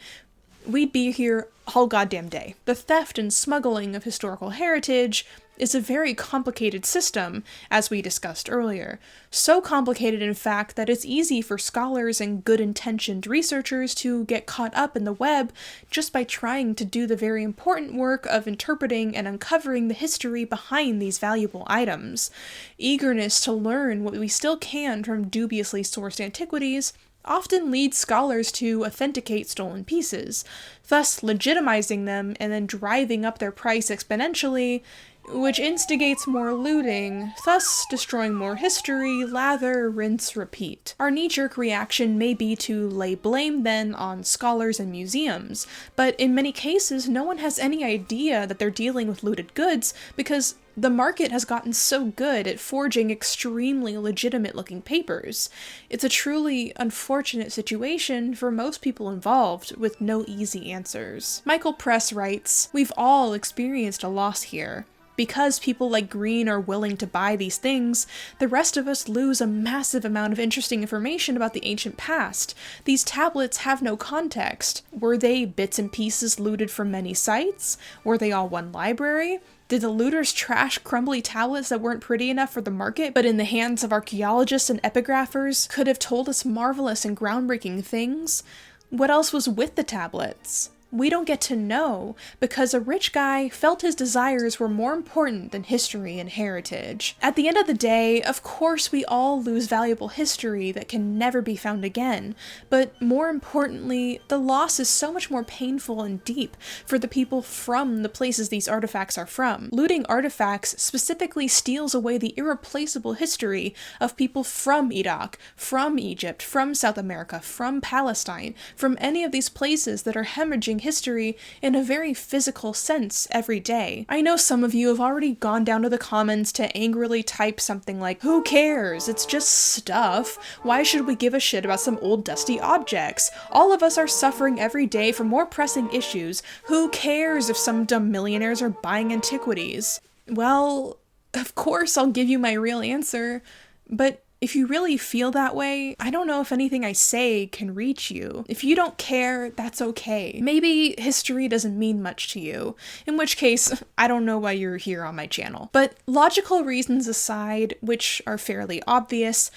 we'd be here all goddamn day. The theft and smuggling of historical heritage is a very complicated system, as we discussed earlier. So complicated, in fact, that it's easy for scholars and good-intentioned researchers to get caught up in the web just by trying to do the very important work of interpreting and uncovering the history behind these valuable items. Eagerness to learn what we still can from dubiously sourced antiquities often leads scholars to authenticate stolen pieces, thus legitimizing them and then driving up their price exponentially, which instigates more looting, thus destroying more history, lather, rinse, repeat. Our knee-jerk reaction may be to lay blame then on scholars and museums, but in many cases no one has any idea that they're dealing with looted goods because the market has gotten so good at forging extremely legitimate-looking papers. It's a truly unfortunate situation for most people involved, with no easy answers. Michael Press writes, "We've all experienced a loss here. Because people like Green are willing to buy these things, the rest of us lose a massive amount of interesting information about the ancient past. These tablets have no context. Were they bits and pieces looted from many sites? Were they all one library? Did the looters trash crumbly tablets that weren't pretty enough for the market, but in the hands of archaeologists and epigraphers could have told us marvelous and groundbreaking things? What else was with the tablets? We don't get to know, because a rich guy felt his desires were more important than history and heritage. At the end of the day, of course we all lose valuable history that can never be found again, but more importantly, the loss is so much more painful and deep for the people from the places these artifacts are from. Looting artifacts specifically steals away the irreplaceable history of people from Iraq, from Egypt, from South America, from Palestine, from any of these places that are hemorrhaging history in a very physical sense every day. I know some of you have already gone down to the comments to angrily type something like, "Who cares? It's just stuff. Why should we give a shit about some old dusty objects? All of us are suffering every day from more pressing issues. Who cares if some dumb millionaires are buying antiquities?" Well, of course I'll give you my real answer, but if you really feel that way, I don't know if anything I say can reach you. If you don't care, that's okay. Maybe history doesn't mean much to you, in which case, I don't know why you're here on my channel. But logical reasons aside, which are fairly obvious,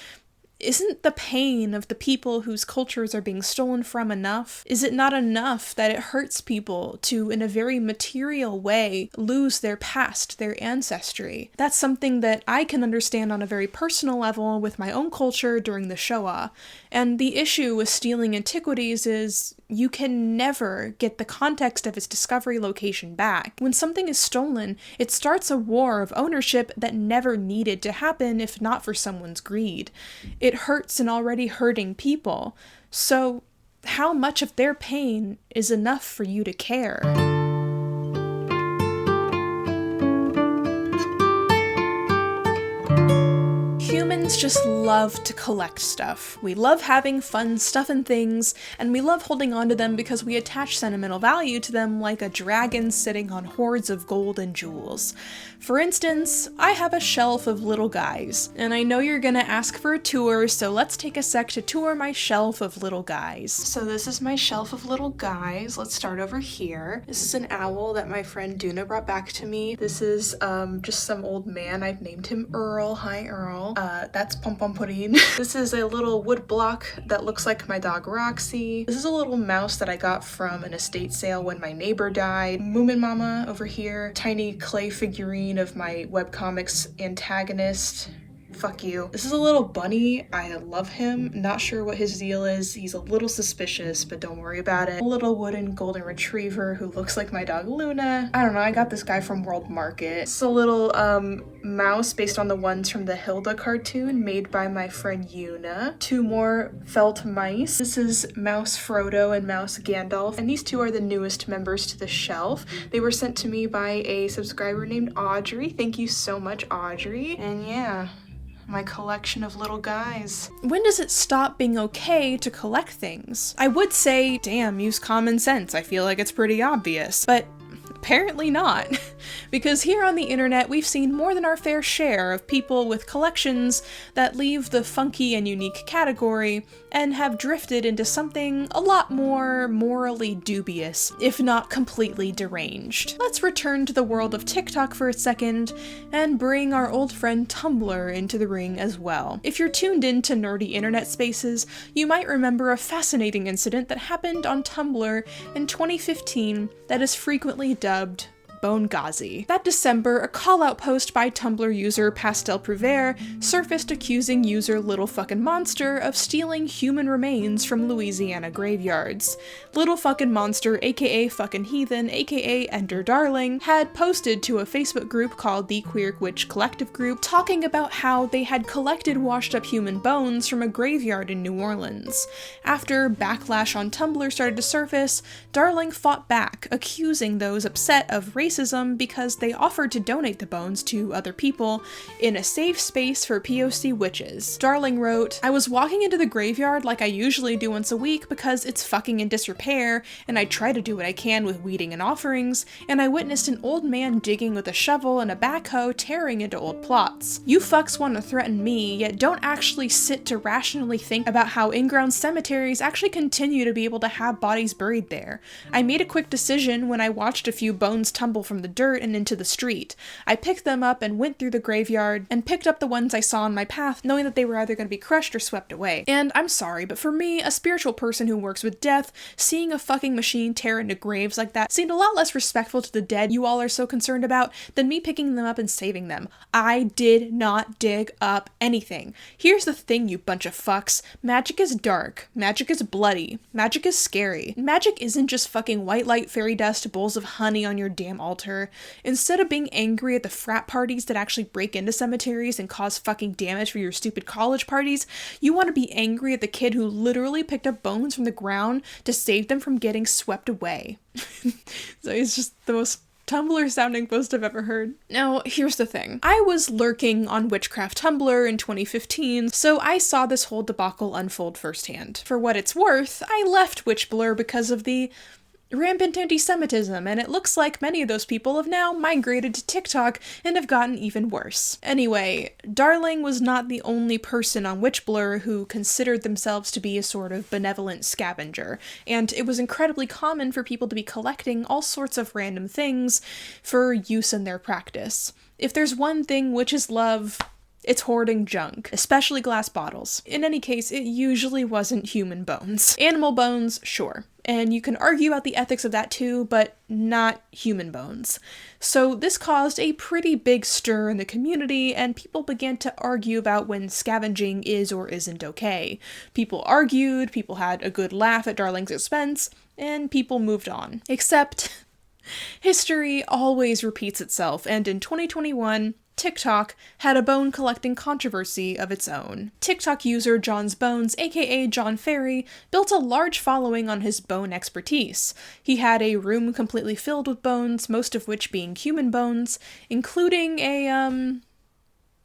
isn't the pain of the people whose cultures are being stolen from enough? Is it not enough that it hurts people to, in a very material way, lose their past, their ancestry? That's something that I can understand on a very personal level with my own culture during the Shoah. And the issue with stealing antiquities is you can never get the context of its discovery location back. When something is stolen, it starts a war of ownership that never needed to happen if not for someone's greed. It hurts an already hurting people. So, how much of their pain is enough for you to care? Humans just love to collect stuff. We love having fun stuff and things, and we love holding on to them because we attach sentimental value to them like a dragon sitting on hoards of gold and jewels. For instance, I have a shelf of little guys, and I know you're gonna ask for a tour, so let's take a sec to tour my shelf of little guys. So this is my shelf of little guys. Let's start over here. This is an owl that my friend Duna brought back to me. This is just some old man. I've named him Earl. Hi, Earl. That's Pom Pom Pudding. This is a little wood block that looks like my dog Roxy. This is a little mouse that I got from an estate sale when my neighbor died. Moomin Mama over here. Tiny clay figurine of my webcomics antagonist. Fuck you. This is a little bunny. I love him. Not sure what his deal is. He's a little suspicious, but don't worry about it. A little wooden golden retriever who looks like my dog Luna. I don't know, I got this guy from World Market. It's a little mouse based on the ones from the Hilda cartoon made by my friend Yuna. Two more felt mice. This is Mouse Frodo and Mouse Gandalf, and these two are the newest members to the shelf. They were sent to me by a subscriber named Audrey. Thank you so much, Audrey. And yeah, my collection of little guys. When does it stop being okay to collect things? I would say, damn, use common sense. I feel like it's pretty obvious, but apparently not. Because here on the internet, we've seen more than our fair share of people with collections that leave the funky and unique category and have drifted into something a lot more morally dubious, if not completely deranged. Let's return to the world of TikTok for a second and bring our old friend Tumblr into the ring as well. If you're tuned into nerdy internet spaces, you might remember a fascinating incident that happened on Tumblr in 2015 that is frequently dubbed Bongazi. That December, a call-out post by Tumblr user Pastel Prouver surfaced accusing user Little Fucking Monster of stealing human remains from Louisiana graveyards. Little Fucking Monster, aka Fucking Heathen, aka Ender Darling, had posted to a Facebook group called the Queer Witch Collective Group talking about how they had collected washed-up human bones from a graveyard in New Orleans. After backlash on Tumblr started to surface, Darling fought back, accusing those upset of racism because they offered to donate the bones to other people in a safe space for POC witches. Darling wrote, "I was walking into the graveyard like I usually do once a week because it's fucking in disrepair, and I try to do what I can with weeding and offerings, and I witnessed an old man digging with a shovel and a backhoe tearing into old plots. You fucks want to threaten me, yet don't actually sit to rationally think about how in-ground cemeteries actually continue to be able to have bodies buried there. I made a quick decision when I watched a few bones tumble from the dirt and into the street. I picked them up and went through the graveyard and picked up the ones I saw on my path, knowing that they were either going to be crushed or swept away. And I'm sorry, but for me, a spiritual person who works with death, seeing a fucking machine tear into graves like that seemed a lot less respectful to the dead you all are so concerned about than me picking them up and saving them. I did not dig up anything. Here's the thing, you bunch of fucks. Magic is dark. Magic is bloody. Magic is scary. Magic isn't just fucking white light, fairy dust, bowls of honey on your damn altar. Instead of being angry at the frat parties that actually break into cemeteries and cause fucking damage for your stupid college parties, you want to be angry at the kid who literally picked up bones from the ground to save them from getting swept away." So it's just the most Tumblr sounding post I've ever heard. Now, here's the thing. I was lurking on Witchcraft Tumblr in 2015, so I saw this whole debacle unfold firsthand. For what it's worth, I left Witchblur because of the rampant anti-Semitism, and it looks like many of those people have now migrated to TikTok and have gotten even worse. Anyway, Darling was not the only person on Witchblur who considered themselves to be a sort of benevolent scavenger, and it was incredibly common for people to be collecting all sorts of random things for use in their practice. If there's one thing witches love, it's hoarding junk, especially glass bottles. In any case, it usually wasn't human bones. Animal bones, sure. And you can argue about the ethics of that too, but not human bones. So this caused a pretty big stir in the community, and people began to argue about when scavenging is or isn't okay. People argued, people had a good laugh at Darling's expense, and people moved on. Except, history always repeats itself, and in 2021, TikTok had a bone collecting controversy of its own. TikTok user John's Bones, aka John Ferry, built a large following on his bone expertise. He had a room completely filled with bones, most of which being human bones, including a,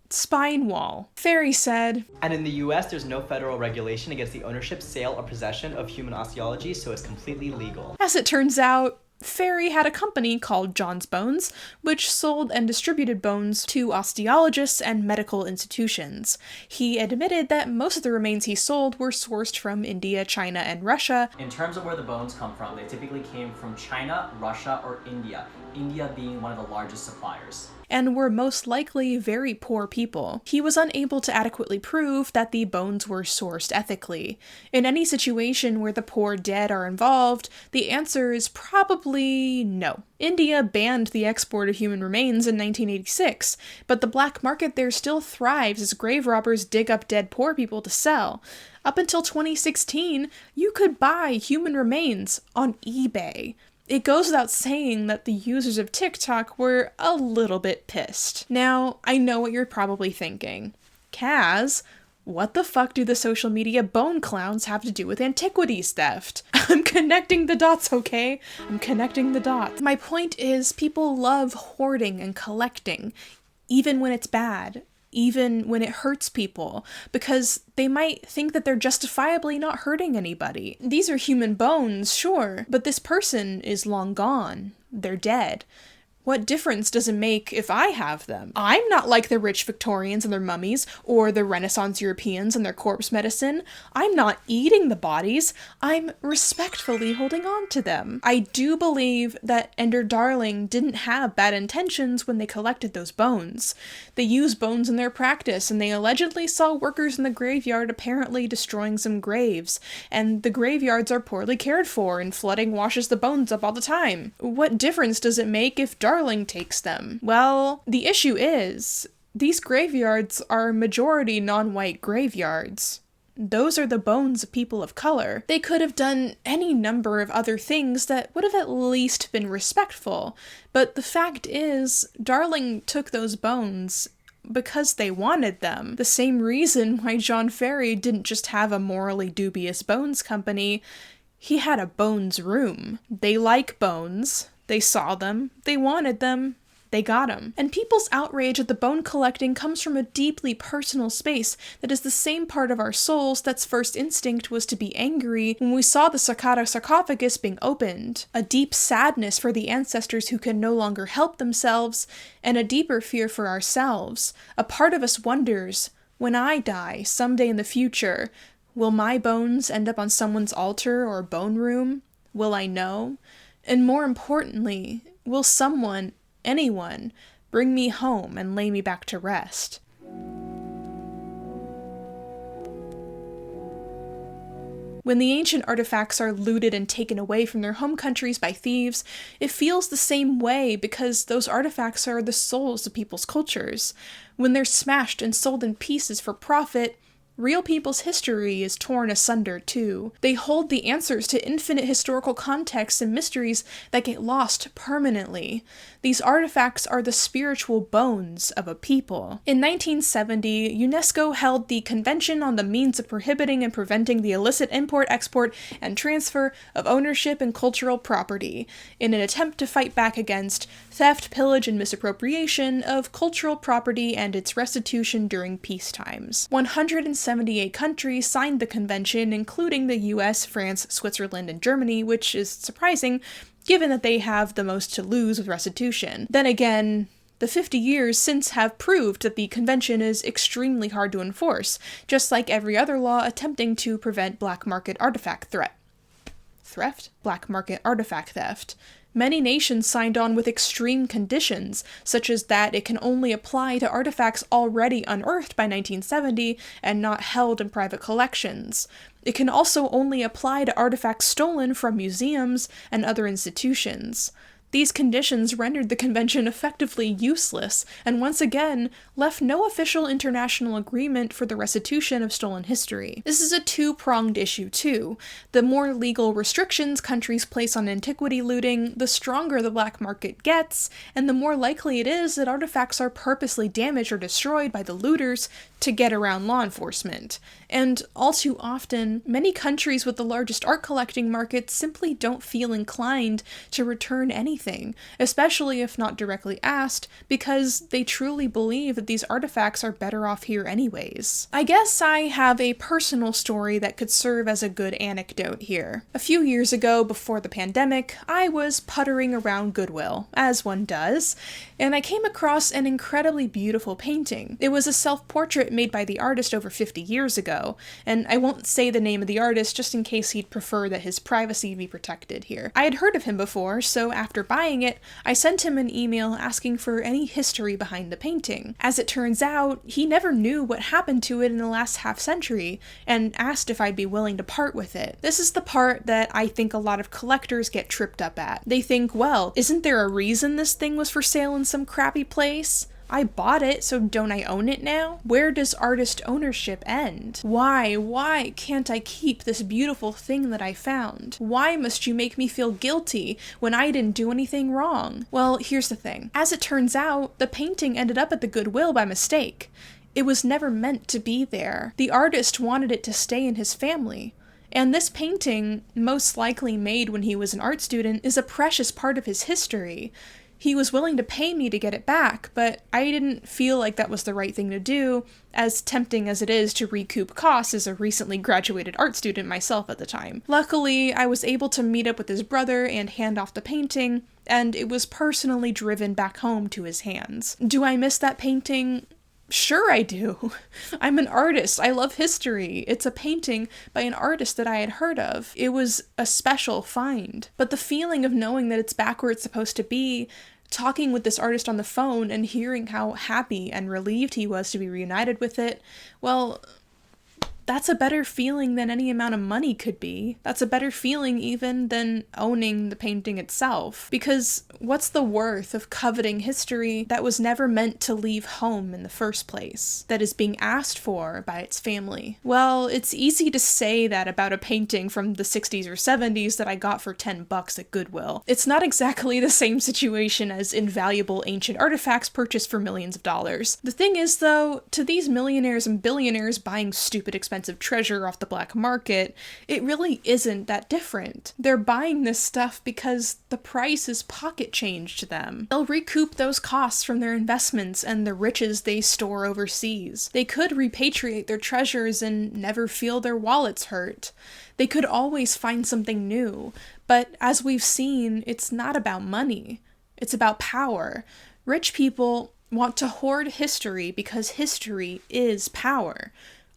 spine wall. Ferry said, And in the US, there's no federal regulation against the ownership, sale, or possession of human osteology, so it's completely legal. As it turns out, Ferry had a company called John's Bones, which sold and distributed bones to osteologists and medical institutions. He admitted that most of the remains he sold were sourced from India, China, and Russia. In terms of where the bones come from, they typically came from China, Russia, or India, India being one of the largest suppliers. And were most likely very poor people. He was unable to adequately prove that the bones were sourced ethically. In any situation where the poor dead are involved, the answer is probably no. India banned the export of human remains in 1986, but the black market there still thrives as grave robbers dig up dead poor people to sell. Up until 2016, you could buy human remains on eBay. It goes without saying that the users of TikTok were a little bit pissed. Now, I know what you're probably thinking. Kaz, what the fuck do the social media bone clowns have to do with Antiquities theft? I'm connecting the dots, okay? I'm connecting the dots. My point is, people love hoarding and collecting, even when it's bad. Even when it hurts people, because they might think that they're justifiably not hurting anybody. These are human bones, sure, but this person is long gone. They're dead. What difference does it make if I have them? I'm not like the rich Victorians and their mummies, or the Renaissance Europeans and their corpse medicine. I'm not eating the bodies. I'm respectfully holding on to them. I do believe that Ender Darling didn't have bad intentions when they collected those bones. They used bones in their practice, and they allegedly saw workers in the graveyard apparently destroying some graves, and the graveyards are poorly cared for, and flooding washes the bones up all the time. What difference does it make if Darling takes them? Well, the issue is, these graveyards are majority non-white graveyards. Those are the bones of people of color. They could have done any number of other things that would have at least been respectful, but the fact is, Darling took those bones because they wanted them. The same reason why John Ferry didn't just have a morally dubious bones company, he had a bones room. They like bones. They saw them, they wanted them, they got them. And people's outrage at the bone collecting comes from a deeply personal space that is the same part of our souls that's first instinct was to be angry when we saw the Sakata sarcophagus being opened. A deep sadness for the ancestors who can no longer help themselves, and a deeper fear for ourselves. A part of us wonders, when I die, someday in the future, will my bones end up on someone's altar or bone room? Will I know? And more importantly, will someone, anyone, bring me home and lay me back to rest? When the ancient artifacts are looted and taken away from their home countries by thieves, it feels the same way because those artifacts are the souls of people's cultures. When they're smashed and sold in pieces for profit, real people's history is torn asunder too. They hold the answers to infinite historical contexts and mysteries that get lost permanently. These artifacts are the spiritual bones of a people. In 1970, UNESCO held the Convention on the Means of Prohibiting and Preventing the Illicit Import, Export, and Transfer of Ownership and Cultural Property, in an attempt to fight back against theft, pillage, and misappropriation of cultural property and its restitution during peace times. 178 countries signed the convention, including the US, France, Switzerland, and Germany, which is surprising, given that they have the most to lose with restitution. Then again, the 50 years since have proved that the convention is extremely hard to enforce, just like every other law attempting to prevent black market artifact theft. Black market artifact theft. Many nations signed on with extreme conditions, such as that it can only apply to artifacts already unearthed by 1970 and not held in private collections. It can also only apply to artifacts stolen from museums and other institutions. These conditions rendered the convention effectively useless, and once again, left no official international agreement for the restitution of stolen history. This is a two-pronged issue, too. The more legal restrictions countries place on antiquity looting, the stronger the black market gets, and the more likely it is that artifacts are purposely damaged or destroyed by the looters to get around law enforcement. And all too often, many countries with the largest art collecting markets simply don't feel inclined to return anything anything, especially if not directly asked, because they truly believe that these artifacts are better off here anyways. I guess I have a personal story that could serve as a good anecdote here. A few years ago, before the pandemic, I was puttering around Goodwill, as one does, and I came across an incredibly beautiful painting. It was a self-portrait made by the artist over 50 years ago, and I won't say the name of the artist just in case he'd prefer that his privacy be protected here. I had heard of him before, so after buying it, I sent him an email asking for any history behind the painting. As it turns out, he never knew what happened to it in the last half-century, and asked if I'd be willing to part with it. This is the part that I think a lot of collectors get tripped up at. They think, well, isn't there a reason this thing was for sale in some crappy place? I bought it, so don't I own it now? Where does artist ownership end? Why can't I keep this beautiful thing that I found? Why must you make me feel guilty when I didn't do anything wrong? Well, here's the thing. As it turns out, the painting ended up at the Goodwill by mistake. It was never meant to be there. The artist wanted it to stay in his family. And this painting, most likely made when he was an art student, is a precious part of his history. He was willing to pay me to get it back, but I didn't feel like that was the right thing to do, as tempting as it is to recoup costs as a recently graduated art student myself at the time. Luckily, I was able to meet up with his brother and hand off the painting, and it was personally driven back home to his hands. Do I miss that painting? Sure I do. I'm an artist. I love history. It's a painting by an artist that I had heard of. It was a special find. But the feeling of knowing that it's back where it's supposed to be, talking with this artist on the phone and hearing how happy and relieved he was to be reunited with it, well, that's a better feeling than any amount of money could be. That's a better feeling even than owning the painting itself. Because what's the worth of coveting history that was never meant to leave home in the first place, that is being asked for by its family? Well, it's easy to say that about a painting from the 60s or 70s that I got for $10 at Goodwill. It's not exactly the same situation as invaluable ancient artifacts purchased for millions of dollars. The thing is, though, to these millionaires and billionaires buying stupid expensive treasure off the black market, it really isn't that different. They're buying this stuff because the price is pocket change to them. They'll recoup those costs from their investments and the riches they store overseas. They could repatriate their treasures and never feel their wallets hurt. They could always find something new, but as we've seen, it's not about money. It's about power. Rich people want to hoard history because history is power.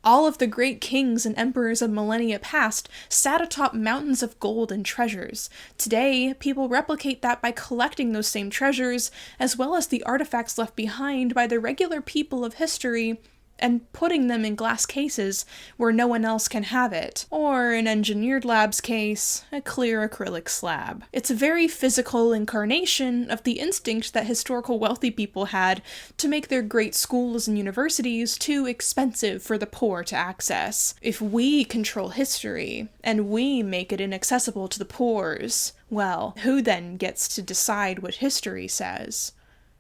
All of the great kings and emperors of millennia past sat atop mountains of gold and treasures. Today, people replicate that by collecting those same treasures, as well as the artifacts left behind by the regular people of history, and putting them in glass cases where no one else can have it, or in Engineered Lab's case, a clear acrylic slab. It's a very physical incarnation of the instinct that historical wealthy people had to make their great schools and universities too expensive for the poor to access. If we control history, and we make it inaccessible to the poors, well, who then gets to decide what history says?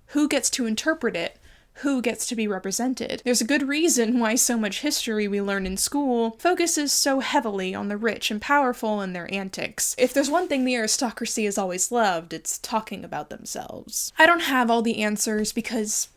Who gets to interpret it? Who gets to be represented? There's a good reason why so much history we learn in school focuses so heavily on the rich and powerful and their antics. If there's one thing the aristocracy has always loved, it's talking about themselves. I don't have all the answers because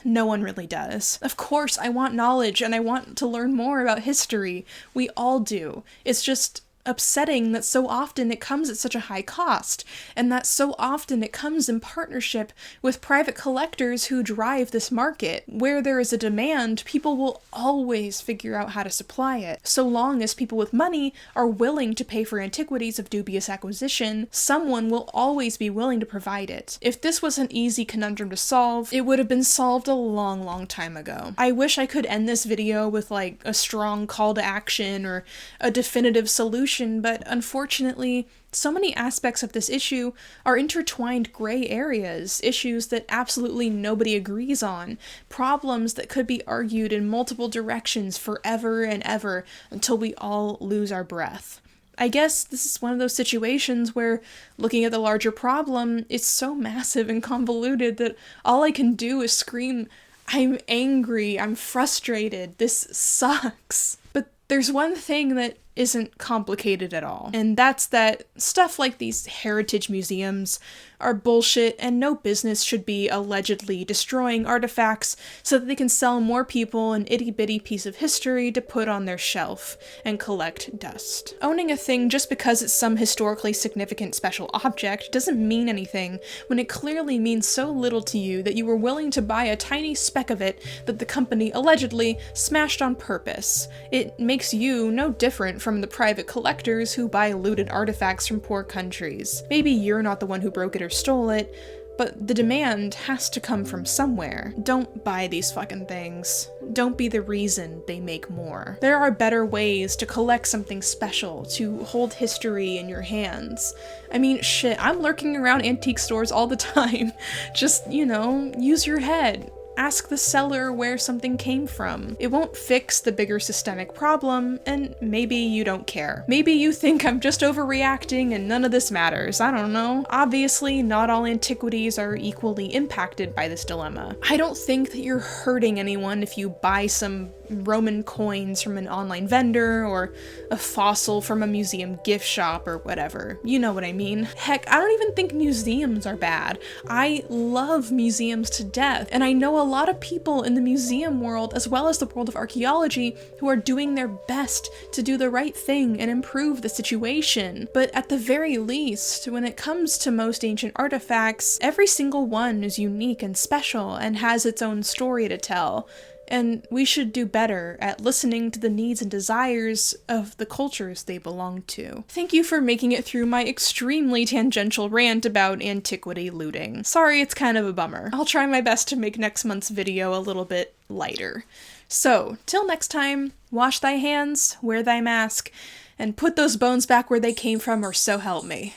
no one really does. Of course, I want knowledge and I want to learn more about history. We all do. It's just upsetting that so often it comes at such a high cost, and that so often it comes in partnership with private collectors who drive this market. Where there is a demand, people will always figure out how to supply it. So long as people with money are willing to pay for antiquities of dubious acquisition, someone will always be willing to provide it. If this was an easy conundrum to solve, it would have been solved a long time ago. I wish I could end this video with like a strong call to action or a definitive solution, but unfortunately, so many aspects of this issue are intertwined gray areas, issues that absolutely nobody agrees on, problems that could be argued in multiple directions forever and ever until we all lose our breath. I guess this is one of those situations where looking at the larger problem is so massive and convoluted that all I can do is scream, I'm angry, I'm frustrated, this sucks. But there's one thing that isn't complicated at all. And that's that stuff like these heritage museums are bullshit, and no business should be allegedly destroying artifacts so that they can sell more people an itty-bitty piece of history to put on their shelf and collect dust. Owning a thing just because it's some historically significant special object doesn't mean anything when it clearly means so little to you that you were willing to buy a tiny speck of it that the company allegedly smashed on purpose. It makes you no different from the private collectors who buy looted artifacts from poor countries. Maybe you're not the one who broke it or stole it, but the demand has to come from somewhere. Don't buy these fucking things. Don't be the reason they make more. There are better ways to collect something special, to hold history in your hands. I mean, shit, I'm lurking around antique stores all the time. Just, use your head. Ask the seller where something came from. It won't fix the bigger systemic problem, and maybe you don't care. Maybe you think I'm just overreacting and none of this matters. I don't know. Obviously, not all antiquities are equally impacted by this dilemma. I don't think that you're hurting anyone if you buy some Roman coins from an online vendor or a fossil from a museum gift shop or whatever. You know what I mean. Heck, I don't even think museums are bad. I love museums to death, and I know a lot of people in the museum world as well as the world of archaeology who are doing their best to do the right thing and improve the situation. But at the very least, when it comes to most ancient artifacts, every single one is unique and special and has its own story to tell. And we should do better at listening to the needs and desires of the cultures they belong to. Thank you for making it through my extremely tangential rant about antiquity looting. Sorry, it's kind of a bummer. I'll try my best to make next month's video a little bit lighter. So, till next time, wash thy hands, wear thy mask, and put those bones back where they came from, or so help me.